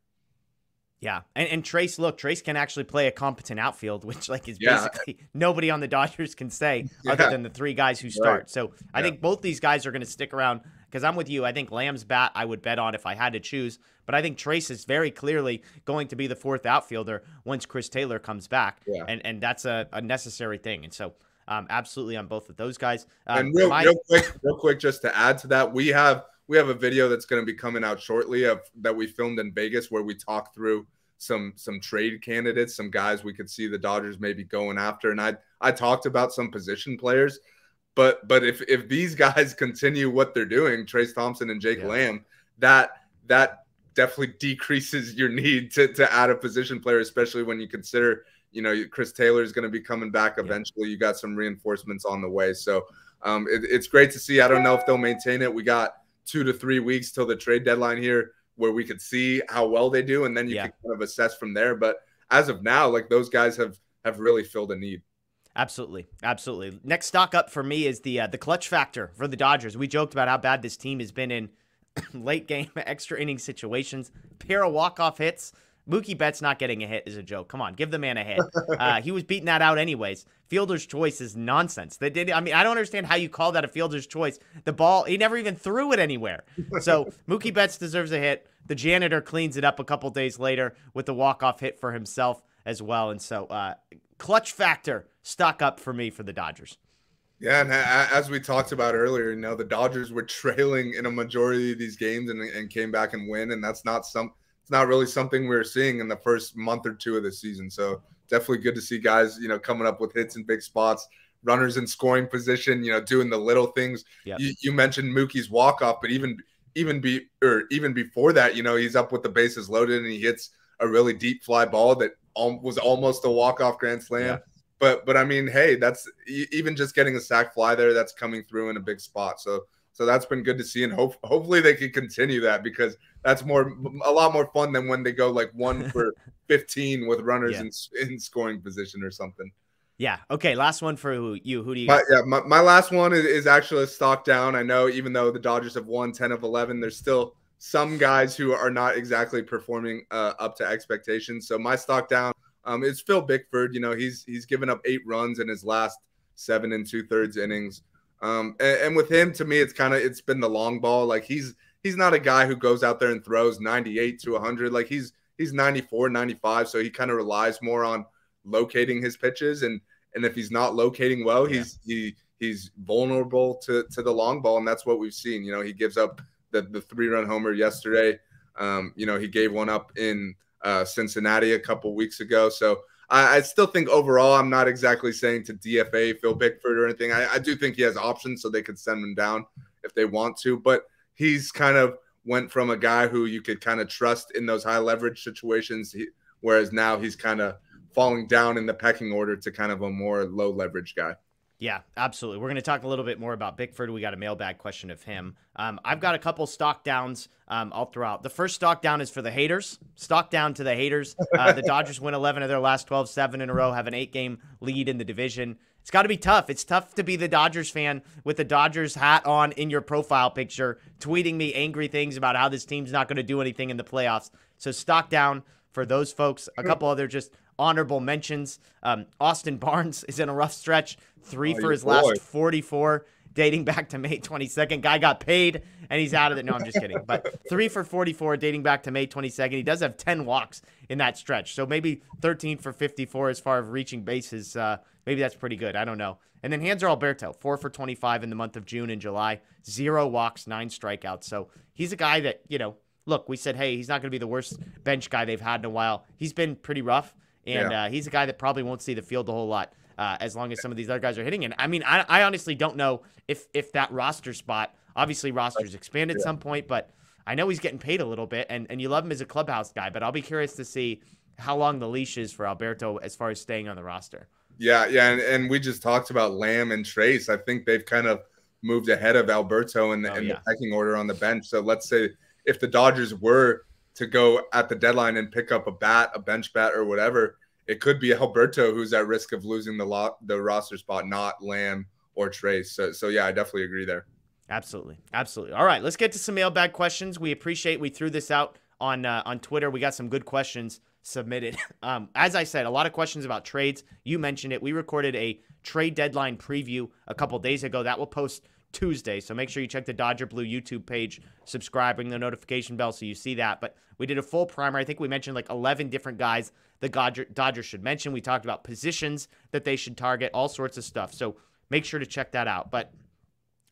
Yeah, and Trea can actually play a competent outfield, which is basically nobody on the Dodgers can say other than the 3 guys who start. So I think both these guys are going to stick around because I'm with you. I think Lamb's bat I would bet on if I had to choose, but I think Trea is very clearly going to be the 4th outfielder once Chris Taylor comes back, and that's a necessary thing. And so absolutely on both of those guys. And real quick, just to add to that, we have a video that's going to be coming out shortly that we filmed in Vegas where we talk through some trade candidates, some guys we could see the Dodgers maybe going after. And I talked about some position players, but if these guys continue what they're doing, Trea Thompson and Jake Lamb, that definitely decreases your need to add a position player, especially when you consider, Chris Taylor is going to be coming back eventually. You got some reinforcements on the way. So it's great to see. I don't know if they'll maintain it. We got 2 to 3 weeks till the trade deadline here where we could see how well they do, and then you can kind of assess from there. But as of now, like, those guys have really filled a need. Absolutely. Absolutely. Next stock up for me is the clutch factor for the Dodgers. We joked about how bad this team has been in late game, extra inning situations, pair of walk-off hits. Mookie Betts not getting a hit is a joke. Come on, give the man a hit. He was beating that out anyways. Fielder's choice is nonsense. I don't understand how you call that a fielder's choice. The ball, he never even threw it anywhere. So Mookie Betts deserves a hit. The janitor cleans it up a couple days later with the walk-off hit for himself as well. And so clutch factor, stock up for me for the Dodgers. Yeah, and as we talked about earlier, the Dodgers were trailing in a majority of these games and came back and win, and it's not really something we're seeing in the first month or two of the season. So definitely good to see guys, coming up with hits in big spots, runners in scoring position, doing the little things. Yep. You mentioned Mookie's walk-off, but even before that, he's up with the bases loaded and he hits a really deep fly ball that was almost a walk-off grand slam. Yeah. But I mean, hey, that's even just getting a sac fly there. That's coming through in a big spot. So that's been good to see, and hopefully they can continue that, because that's a lot more fun than when they go like 1 for 15 with runners in scoring position or something. Yeah. Okay. Last one for you. Who do you got? My last one is actually a stock down. I know, even though the Dodgers have won 10 of 11, there's still some guys who are not exactly performing up to expectations. So my stock down. It's Phil Bickford. He's given up 8 runs in his last 7 2/3 innings. And with him, to me, it's been the long ball. Like, he's not a guy who goes out there and throws 98 to 100. Like, he's 94, 95. So he kind of relies more on locating his pitches. And if he's not locating well, he's vulnerable to the long ball. And that's what we've seen. He gives up the 3-run homer yesterday. He gave one up in Cincinnati a couple weeks ago. So I still think overall, I'm not exactly saying to DFA Phil Bickford or anything. I do think he has options, so they could send him down if they want to. But he's kind of went from a guy who you could kind of trust in those high leverage situations, whereas now he's kind of falling down in the pecking order to kind of a more low leverage guy. Yeah, absolutely. We're going to talk a little bit more about Bickford. We got a mailbag question of him. I've got a couple stock downs all throughout. The first stock down is for the haters. Stock down to the haters. The Dodgers win 11 of their last 12, 7 in a row, have an 8-game lead in the division. It's got to be tough. It's tough to be the Dodgers fan with the Dodgers hat on in your profile picture, tweeting me angry things about how this team's not going to do anything in the playoffs. So stock down for those folks. A couple other just honorable mentions. Austin Barnes is in a rough stretch. 3 for his last 44, dating back to May 22nd. Guy got paid, and he's out of it. No, I'm just kidding. But 3 for 44, dating back to May 22nd. He does have 10 walks in that stretch. So maybe 13 for 54 as far as reaching bases. Maybe that's pretty good. I don't know. And then Hanser Alberto, 4 for 25 in the month of June and July. 0 walks, 9 strikeouts. So he's a guy that, look, we said, hey, he's not going to be the worst bench guy they've had in a while. He's been pretty rough. And he's a guy that probably won't see the field a whole lot as long as some of these other guys are hitting. And I mean, I honestly don't know if that roster spot, obviously rosters expand at some point, but I know he's getting paid a little bit, and you love him as a clubhouse guy, but I'll be curious to see how long the leash is for Alberto as far as staying on the roster. Yeah, and we just talked about Lamb and Trace. I think they've kind of moved ahead of Alberto in the pecking order on the bench. So let's say if the Dodgers were to go at the deadline and pick up a bench bat or whatever, it could be Alberto who's at risk of losing the roster spot, not Lamb or Trace. So yeah, I definitely agree there. Absolutely. All right, let's get to some mailbag questions. We threw this out on Twitter. We got some good questions submitted. As I said, a lot of questions about trades. You mentioned it. We recorded a trade deadline preview a couple days ago. That will post Tuesday, so make sure you check the Dodger Blue YouTube page, subscribe, ring the notification bell so you see that. But we did a full primer. I think we mentioned like 11 different guys the Dodgers should mention. We talked about positions that they should target, all sorts of stuff. So make sure to check that out. But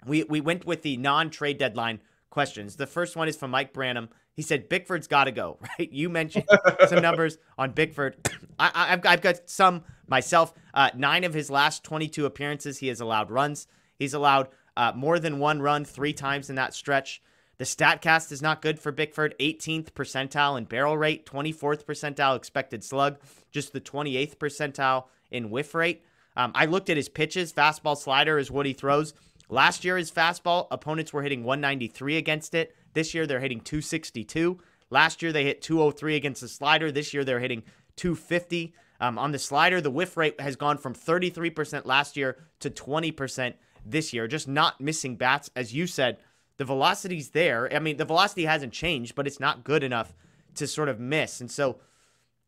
we went with the non-trade deadline questions. The first one is from Mike Branham. He said, Bickford's got to go, right? You mentioned some numbers on Bickford. I've got some myself. 9 of his last 22 appearances, he has allowed runs. He's allowed more than 1 run 3 times in that stretch. The StatCast is not good for Bickford. 18th percentile in barrel rate, 24th percentile expected slug, just the 28th percentile in whiff rate. I looked at his pitches. Fastball, slider is what he throws. Last year, his fastball, opponents were hitting 193 against it. This year, they're hitting 262. Last year, they hit 203 against the slider. This year, they're hitting 250. On the slider, the whiff rate has gone from 33% last year to 20% this year. Just not missing bats. As you said, the velocity's there. I mean, the velocity hasn't changed, but it's not good enough to sort of miss. And so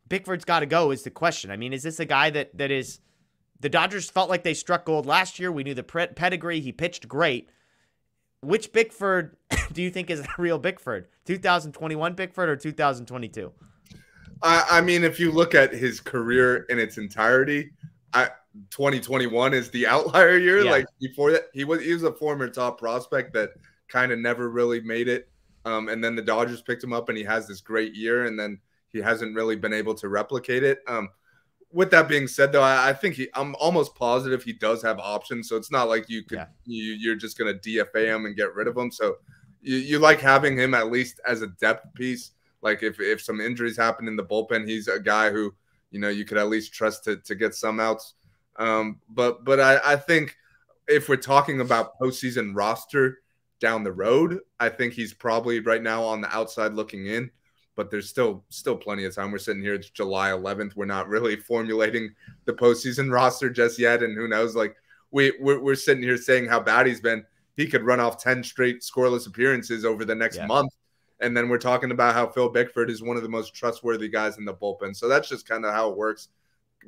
Bickford's got to go is the question. I mean, is this a guy that is... The Dodgers felt like they struck gold last year. We knew the pedigree. He pitched great. Which Bickford do you think is the real Bickford? 2021 Bickford or 2022? I mean, if you look at his career in its entirety, 2021 is the outlier year. Yeah. Like before that, he was a former top prospect that kind of never really made it. And then the Dodgers picked him up and he has this great year, and then he hasn't really been able to replicate it. With that being said, though, I think I'm almost positive he does have options. So it's not like you're just going to DFA him and get rid of him. So you like having him at least as a depth piece. Like if some injuries happen in the bullpen, he's a guy who, you could at least trust to get some outs. But I think if we're talking about postseason roster down the road, I think he's probably right now on the outside looking in. But there's still plenty of time. We're sitting here, it's July 11th. We're not really formulating the postseason roster just yet. And who knows, like we're sitting here saying how bad he's been. He could run off 10 straight scoreless appearances over the next month. And then we're talking about how Phil Bickford is one of the most trustworthy guys in the bullpen. So that's just kind of how it works.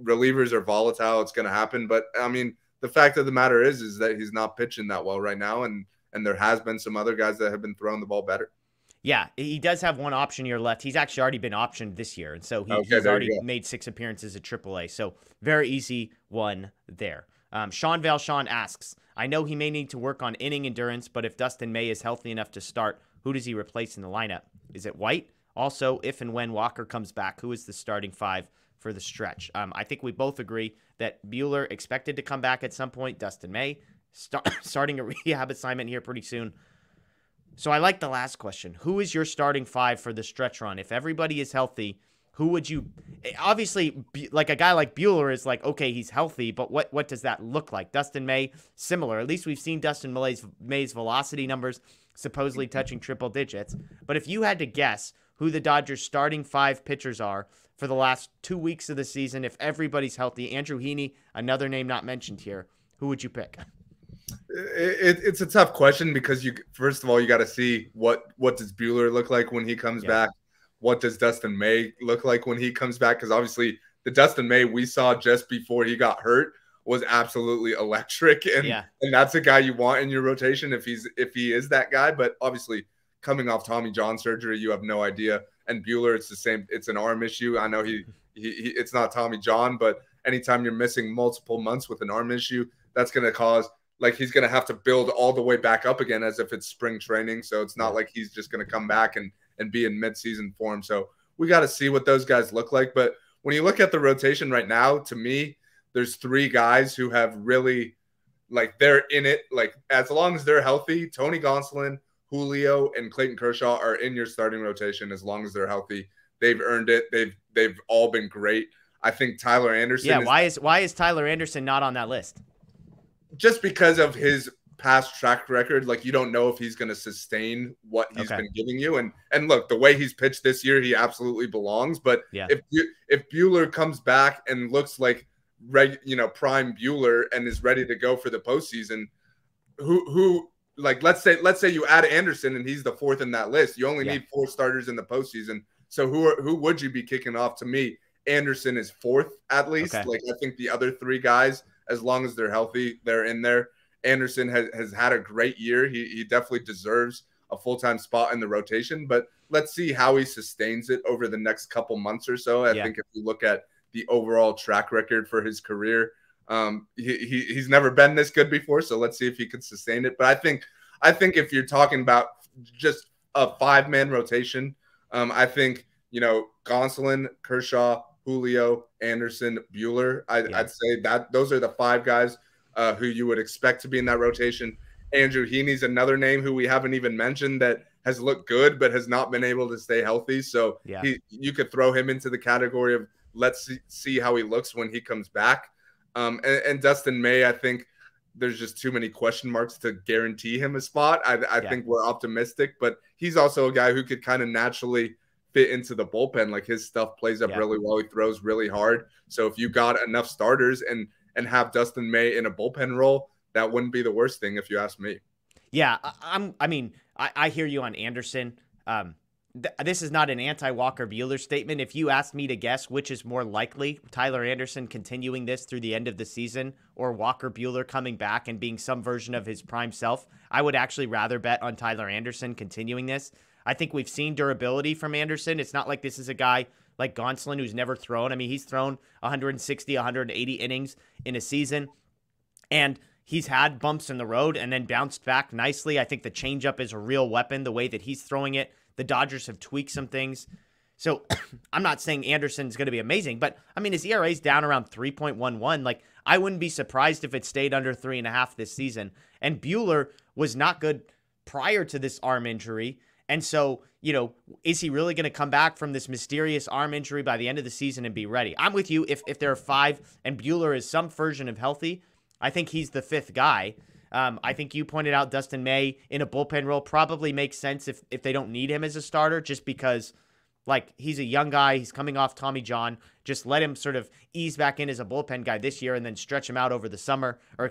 Relievers are volatile. It's going to happen. But, I mean, the fact of the matter is that he's not pitching that well right now. And there has been some other guys that have been throwing the ball better. Yeah, he does have one option year left. He's actually already been optioned this year, and so he's already made 6 appearances at AAA. So very easy one there. Sean Valshawn asks, I know he may need to work on inning endurance, but if Dustin May is healthy enough to start, who does he replace in the lineup? Is it White? Also, if and when Walker comes back, who is the starting 5 for the stretch? I think we both agree that Buehler expected to come back at some point. Dustin May starting a rehab assignment here pretty soon. So I like the last question. Who is your starting 5 for the stretch run? If everybody is healthy, who would you – obviously, like a guy like Buehler is like, okay, he's healthy, but what does that look like? Dustin May, similar. At least we've seen Dustin May's velocity numbers supposedly touching triple digits. But if you had to guess who the Dodgers' starting 5 pitchers are for the last 2 weeks of the season, if everybody's healthy, Andrew Heaney, another name not mentioned here, who would you pick? It's a tough question because first of all, you got to see what does Buehler look like when he comes back? What does Dustin May look like when he comes back? Because obviously the Dustin May we saw just before he got hurt was absolutely electric. And that's a guy you want in your rotation if he is that guy. But obviously coming off Tommy John surgery, you have no idea. And Buehler, it's the same. It's an arm issue. I know it's not Tommy John, but anytime you're missing multiple months with an arm issue, that's going to cause – like he's going to have to build all the way back up again as if it's spring training. So it's not like he's just going to come back and be in midseason form. So we got to see what those guys look like. But when you look at the rotation right now, to me, there's 3 guys who have really, like, they're in it. Like, as long as they're healthy, Tony Gonsolin, Julio, and Clayton Kershaw are in your starting rotation as long as they're healthy. They've earned it. They've all been great. I think Tyler Anderson. Yeah, why is Tyler Anderson not on that list? Just because of his past track record, like you don't know if he's going to sustain what he's been giving you. And look, the way he's pitched this year, he absolutely belongs. But if Buehler comes back and looks like prime Buehler and is ready to go for the postseason, who like let's say you add Anderson and he's the 4th in that list. You only need 4 starters in the postseason. So who would you be kicking off? To me, Anderson is 4th at least. Like I think the other 3 guys, as long as they're healthy, they're in there. Anderson has had a great year. He definitely deserves a full-time spot in the rotation, but let's see how he sustains it over the next couple months or so. I think if you look at the overall track record for his career, he's never been this good before, so let's see if he can sustain it. But I think if you're talking about just a 5-man rotation, I think, Gonsolin, Kershaw, Julio, Anderson, Buehler. I'd say that those are the 5 guys who you would expect to be in that rotation. Andrew Heaney's another name who we haven't even mentioned that has looked good, but has not been able to stay healthy. So you could throw him into the category of let's see how he looks when he comes back. And Dustin May, I think there's just too many question marks to guarantee him a spot. I think we're optimistic, but he's also a guy who could kind of naturally fit into the bullpen. Like his stuff plays up really well. He throws really hard. So if you got enough starters and have Dustin May in a bullpen role, that wouldn't be the worst thing if you ask me. Yeah, I hear you on Anderson. This is not an anti-Walker Buehler statement. If you asked me to guess which is more likely, Tyler Anderson continuing this through the end of the season or Walker Buehler coming back and being some version of his prime self, I would actually rather bet on Tyler Anderson continuing this. I think we've seen durability from Anderson. It's not like this is a guy like Gonsolin who's never thrown. I mean, he's thrown 160, 180 innings in a season, and he's had bumps in the road and then bounced back nicely. I think the changeup is a real weapon, the way that he's throwing it. The Dodgers have tweaked some things. So I'm not saying Anderson's going to be amazing, but I mean, his ERA is down around 3.11. Like, I wouldn't be surprised if it stayed under 3.5 this season. And Buehler was not good prior to this arm injury. And so, is he really going to come back from this mysterious arm injury by the end of the season and be ready? I'm with you. If there are 5 and Buehler is some version of healthy, I think he's the 5th guy. I think you pointed out Dustin May in a bullpen role probably makes sense if they don't need him as a starter, just because, like, he's a young guy. He's coming off Tommy John. Just let him sort of ease back in as a bullpen guy this year and then stretch him out over the summer, or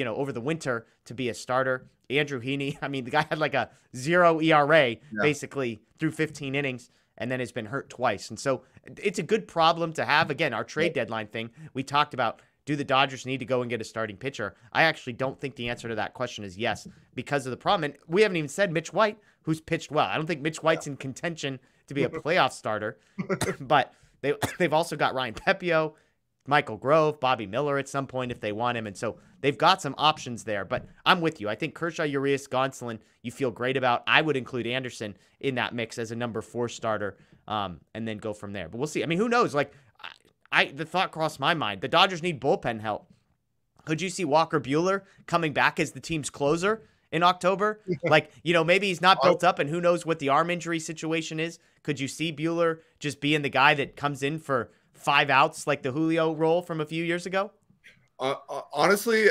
over the winter to be a starter. Andrew Heaney, I mean, the guy had like a 0 ERA basically through 15 innings and then has been hurt twice. And so it's a good problem to have. Again, our trade deadline thing, we talked about, do the Dodgers need to go and get a starting pitcher? I actually don't think the answer to that question is yes, because of the problem. And we haven't even said Mitch White, who's pitched well. I don't think Mitch White's in contention to be a playoff starter, but they've also got Ryan Pepio, Michael Grove, Bobby Miller at some point if they want him. And so they've got some options there, but I'm with you. I think Kershaw, Urias, Gonsolin, you feel great about. I would include Anderson in that mix as a number 4 starter, and then go from there. But we'll see. I mean, who knows? Like, the thought crossed my mind. The Dodgers need bullpen help. Could you see Walker Buehler coming back as the team's closer in October? Like, maybe he's not built up, and who knows what the arm injury situation is. Could you see Buehler just being the guy that comes in for 5 outs like the Julio role from a few years ago? Honestly,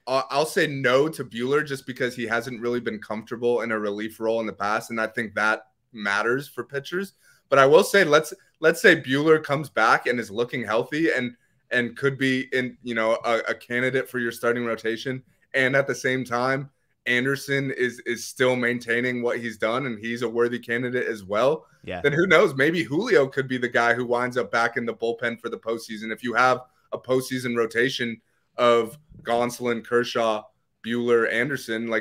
I'll say no to Buehler just because he hasn't really been comfortable in a relief role in the past, and I think that matters for pitchers. But I will say, let's say Buehler comes back and is looking healthy and could be in a candidate for your starting rotation, and at the same time Anderson is still maintaining what he's done and he's a worthy candidate as well. Then who knows? Maybe Julio could be the guy who winds up back in the bullpen for the postseason. If you have a postseason rotation of Gonsolin, Kershaw, Buehler, Anderson,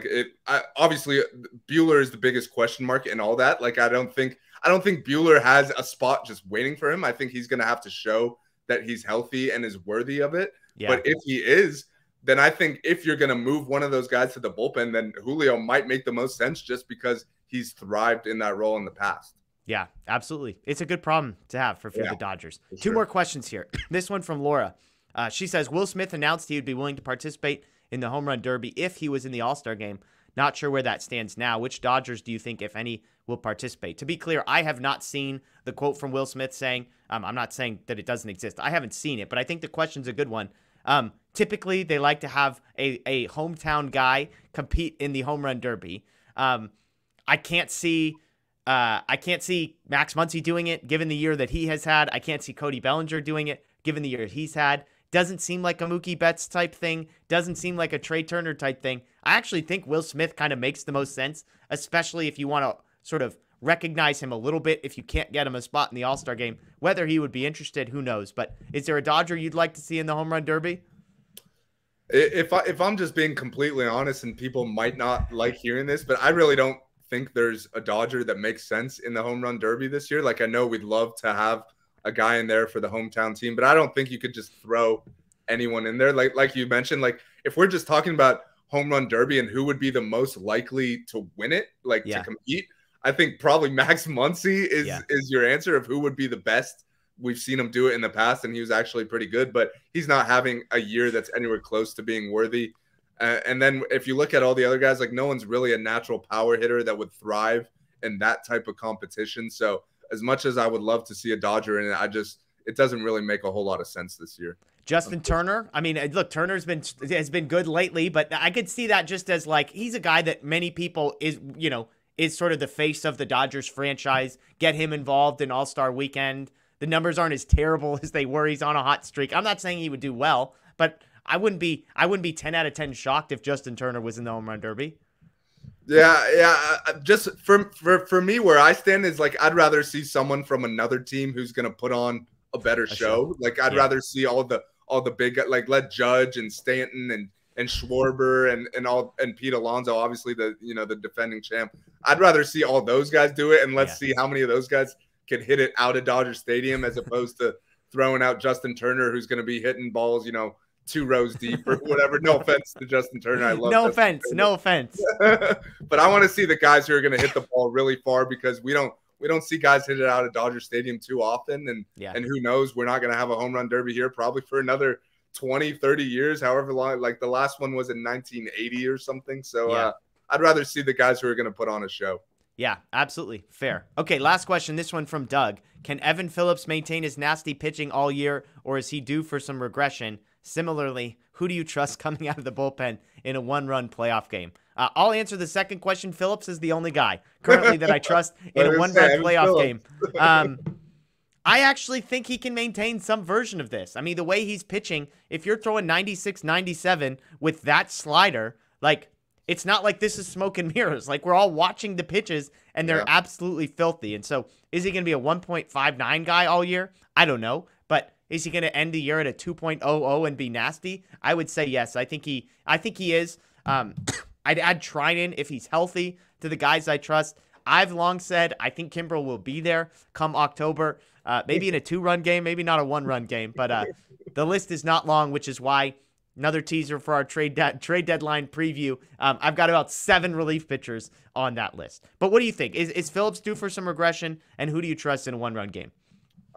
obviously Buehler is the biggest question mark and all that. Like, I don't think Buehler has a spot just waiting for him. I think he's going to have to show that he's healthy and is worthy of it. But if he is, then I think if you're going to move one of those guys to the bullpen, then Julio might make the most sense just because he's thrived in that role in the past. Yeah, absolutely. It's a good problem to have for the Dodgers. 2 more questions here. This one from Laura. She says, Will Smith announced he would be willing to participate in the home run derby if he was in the All-Star game. Not sure where that stands now. Which Dodgers do you think, if any, will participate? To be clear, I have not seen the quote from Will Smith saying, I'm not saying that it doesn't exist. I haven't seen it, but I think the question's a good one. Typically, they like to have a hometown guy compete in the home run derby. I can't see Max Muncy doing it, given the year that he has had. I can't see Cody Bellinger doing it, given the year he's had. Doesn't seem like a Mookie Betts type thing. Doesn't seem like a Trea Turner type thing. I actually think Will Smith kind of makes the most sense, especially if you want to sort of recognize him a little bit if you can't get him a spot in the All-Star game. Whether he would be interested, who knows? But is there a Dodger you'd like to see in the home run derby? If I'm just being completely honest, and people might not like hearing this, but I really don't think there's a Dodger that makes sense in the home run derby this year. Like, I know we'd love to have a guy in there for the hometown team, but I don't think you could just throw anyone in there. Like you mentioned, like, if we're just talking about home run derby and who would be the most likely to win it, to compete, I think probably Max Muncy is your answer of who would be the best. We've seen him do it in the past, and he was actually pretty good, but he's not having a year that's anywhere close to being worthy. And then if you look at all the other guys, like, no one's really a natural power hitter that would thrive in that type of competition. So as much as I would love to see a Dodger in it, it doesn't really make a whole lot of sense this year. Justin Turner. I mean, look, Turner's has been good lately, but I could see that just as like he's a guy that many people is sort of the face of the Dodgers franchise. Get him involved in All-Star Weekend. The numbers aren't as terrible as they were. He's on a hot streak. I'm not saying he would do well, but I wouldn't be 10 out of 10 shocked if Justin Turner was in the home run derby. Yeah. Just for me, where I stand is like I'd rather see someone from another team who's gonna put on a better show. Like I'd rather see all the big, like let Judge and Stanton and Schwarber and Pete Alonso, obviously the defending champ. I'd rather see all those guys do it, and let's see how many of those guys can hit it out of Dodger Stadium as opposed to throwing out Justin Turner, who's going to be hitting balls, 2 rows deep or whatever. No offense to Justin Turner. I love no offense. But I want to see the guys who are going to hit the ball really far, because we don't see guys hit it out of Dodger Stadium too often. And who knows, we're not going to have a home run derby here probably for another 20, 30 years, however long. Like the last one was in 1980 or something. So I'd rather see the guys who are going to put on a show. Yeah, absolutely. Fair. Okay, last question. This one from Doug. Can Evan Phillips maintain his nasty pitching all year, or is he due for some regression? Similarly, who do you trust coming out of the bullpen in a one-run playoff game? I'll answer the second question. Phillips is the only guy currently that I trust in a one-run playoff game. I actually think he can maintain some version of this. I mean, the way he's pitching, if you're throwing 96, 97 with that slider, like, it's not like this is smoke and mirrors. Like, we're all watching the pitches, and they're absolutely filthy. And so, is he going to be a 1.59 guy all year? I don't know. But is he going to end the year at a 2.00 and be nasty? I would say yes. I think he is. I'd add Trinan if he's healthy to the guys I trust. I've long said I think Kimbrel will be there come October. Maybe in a 2-run game, maybe not a 1-run game. But the list is not long, which is why another teaser for our trade deadline preview. I've got about 7 relief pitchers on that list. But what do you think? Is Phillips due for some regression? And who do you trust in a 1-run game?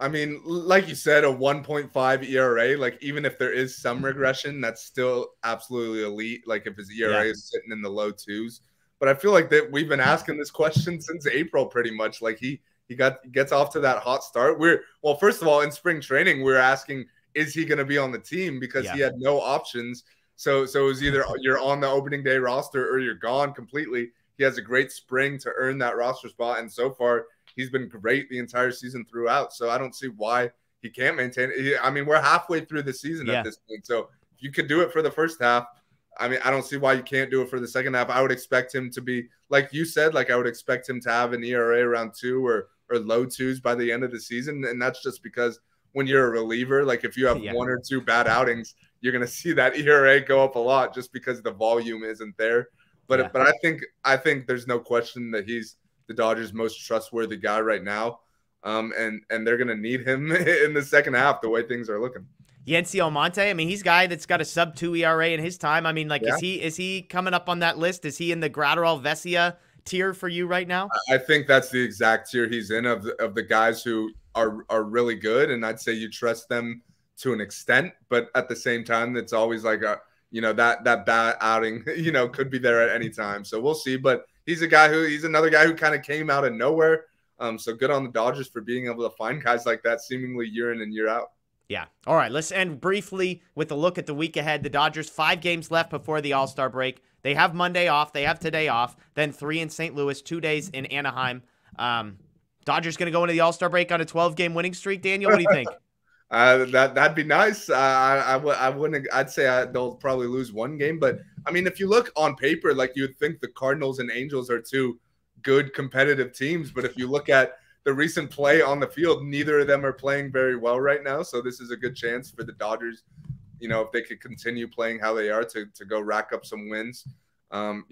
I mean, like you said, a 1.5 ERA, like even if there is some regression, that's still absolutely elite. Like if his ERA is sitting in the low 2s. But I feel like that we've been asking this question since April pretty much. Like he gets off to that hot start. First of all, in spring training, we're asking, is he going to be on the team? Because he had no options. So it was either you're on the opening day roster or you're gone completely. He has a great spring to earn that roster spot. And so far, he's been great the entire season throughout. So I don't see why he can't maintain it. I mean, we're halfway through the season at this point. So if you could do it for the first half, I mean, I don't see why you can't do it for the second half. I would expect him to be, like you said, like I would expect him to have an ERA around 2 or low 2s by the end of the season. And that's just because when you're a reliever, like if you have 1 or 2 bad outings, you're going to see that ERA go up a lot just because the volume isn't there. But I think there's no question that he's the Dodgers' most trustworthy guy right now. And they're going to need him in the second half the way things are looking. Yency Almonte, I mean, he's a guy that's got a sub-2 ERA in his time. I mean, like, is he coming up on that list? Is he in the Graterol Vesia tier for you right now? I think that's the exact tier he's in of the guys who are really good, and I'd say you trust them to an extent, but at the same time, it's always like that bad outing, could be there at any time. So we'll see. But he's another guy who kind of came out of nowhere. So good on the Dodgers for being able to find guys like that seemingly year in and year out. Yeah. All right. Let's end briefly with a look at the week ahead. The Dodgers, 5 games left before the All-Star break. They have Monday off. They have today off. Then 3 in St. Louis, 2 days in Anaheim. Dodgers going to go into the All-Star break on a 12-game winning streak. Daniel, what do you think? That'd be nice. I wouldn't. I'd say they'll probably lose 1 game. But, I mean, if you look on paper, like you'd think the Cardinals and Angels are 2 good competitive teams. But if you look at the recent play on the field, neither of them are playing very well right now. So this is a good chance for the Dodgers, if they could continue playing how they are to go rack up some wins. I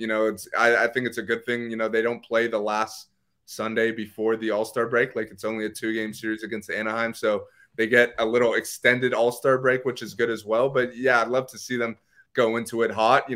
think it's a good thing. They don't play the last Sunday before the All-Star break. Like it's only a 2-game series against Anaheim. So they get a little extended All-Star break, which is good as well. But yeah, I'd love to see them go into it hot.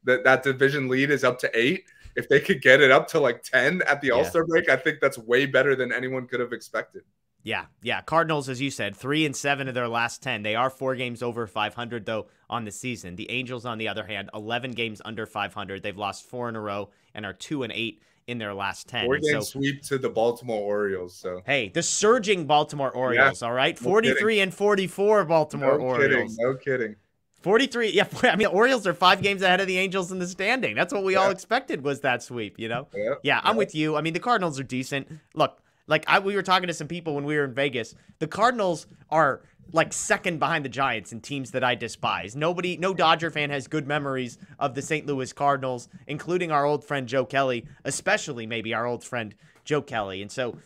That division lead is up to 8. If they could get it up to like 10 at the All-Star break, I think that's way better than anyone could have expected. Yeah. Cardinals, as you said, 3-7 of their last 10. They are 4 games over 500, though, on the season. The Angels, on the other hand, 11 games under 500. They've lost 4 in a row and are 2-8 in their last 10. 4-game sweep to the Baltimore Orioles. So hey, the surging Baltimore Orioles, all right? 43 and 44 Baltimore Orioles. No kidding. 43. Yeah, I mean, the Orioles are 5 games ahead of the Angels in the standing. That's what we all expected was that sweep, you know? Yeah, I'm with you. I mean, the Cardinals are decent. Look, like we were talking to some people when we were in Vegas. The Cardinals are like second behind the Giants in teams that I despise. No Dodger fan has good memories of the St. Louis Cardinals, including our old friend Joe Kelly, especially maybe our old friend Joe Kelly. And so,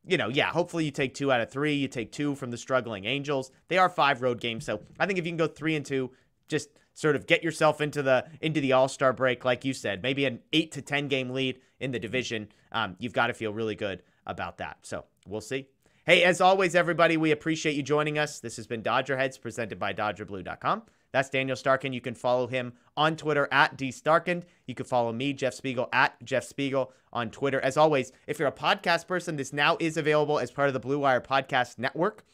you know, yeah, hopefully you take 2 out of 3. You take 2 from the struggling Angels. They are 5 road games, so I think if you can go 3-2, just sort of get yourself into the All-Star break, like you said, maybe an 8 to 10 game lead in the division. You've got to feel really good about that. So we'll see. Hey, as always, everybody, we appreciate you joining us. This has been DodgerHeads, presented by DodgerBlue.com. That's Daniel Starkand. You can follow him on Twitter at @DStarkand. You can follow me, Jeff Spiegel, at Jeff Spiegel on Twitter. As always, if you're a podcast person, this now is available as part of the Blue Wire Podcast Network.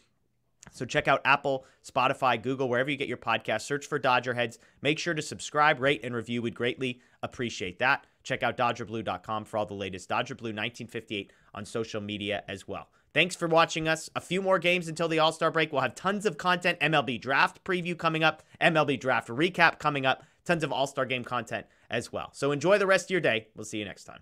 So check out Apple, Spotify, Google, wherever you get your podcast. Search for DodgerHeads. Make sure to subscribe, rate, and review. We'd greatly appreciate that. Check out DodgerBlue.com for all the latest DodgerBlue 1958 on social media as well. Thanks for watching us. A few more games until the All-Star break. We'll have tons of content. MLB Draft preview coming up. MLB Draft recap coming up. Tons of All-Star Game content as well. So enjoy the rest of your day. We'll see you next time.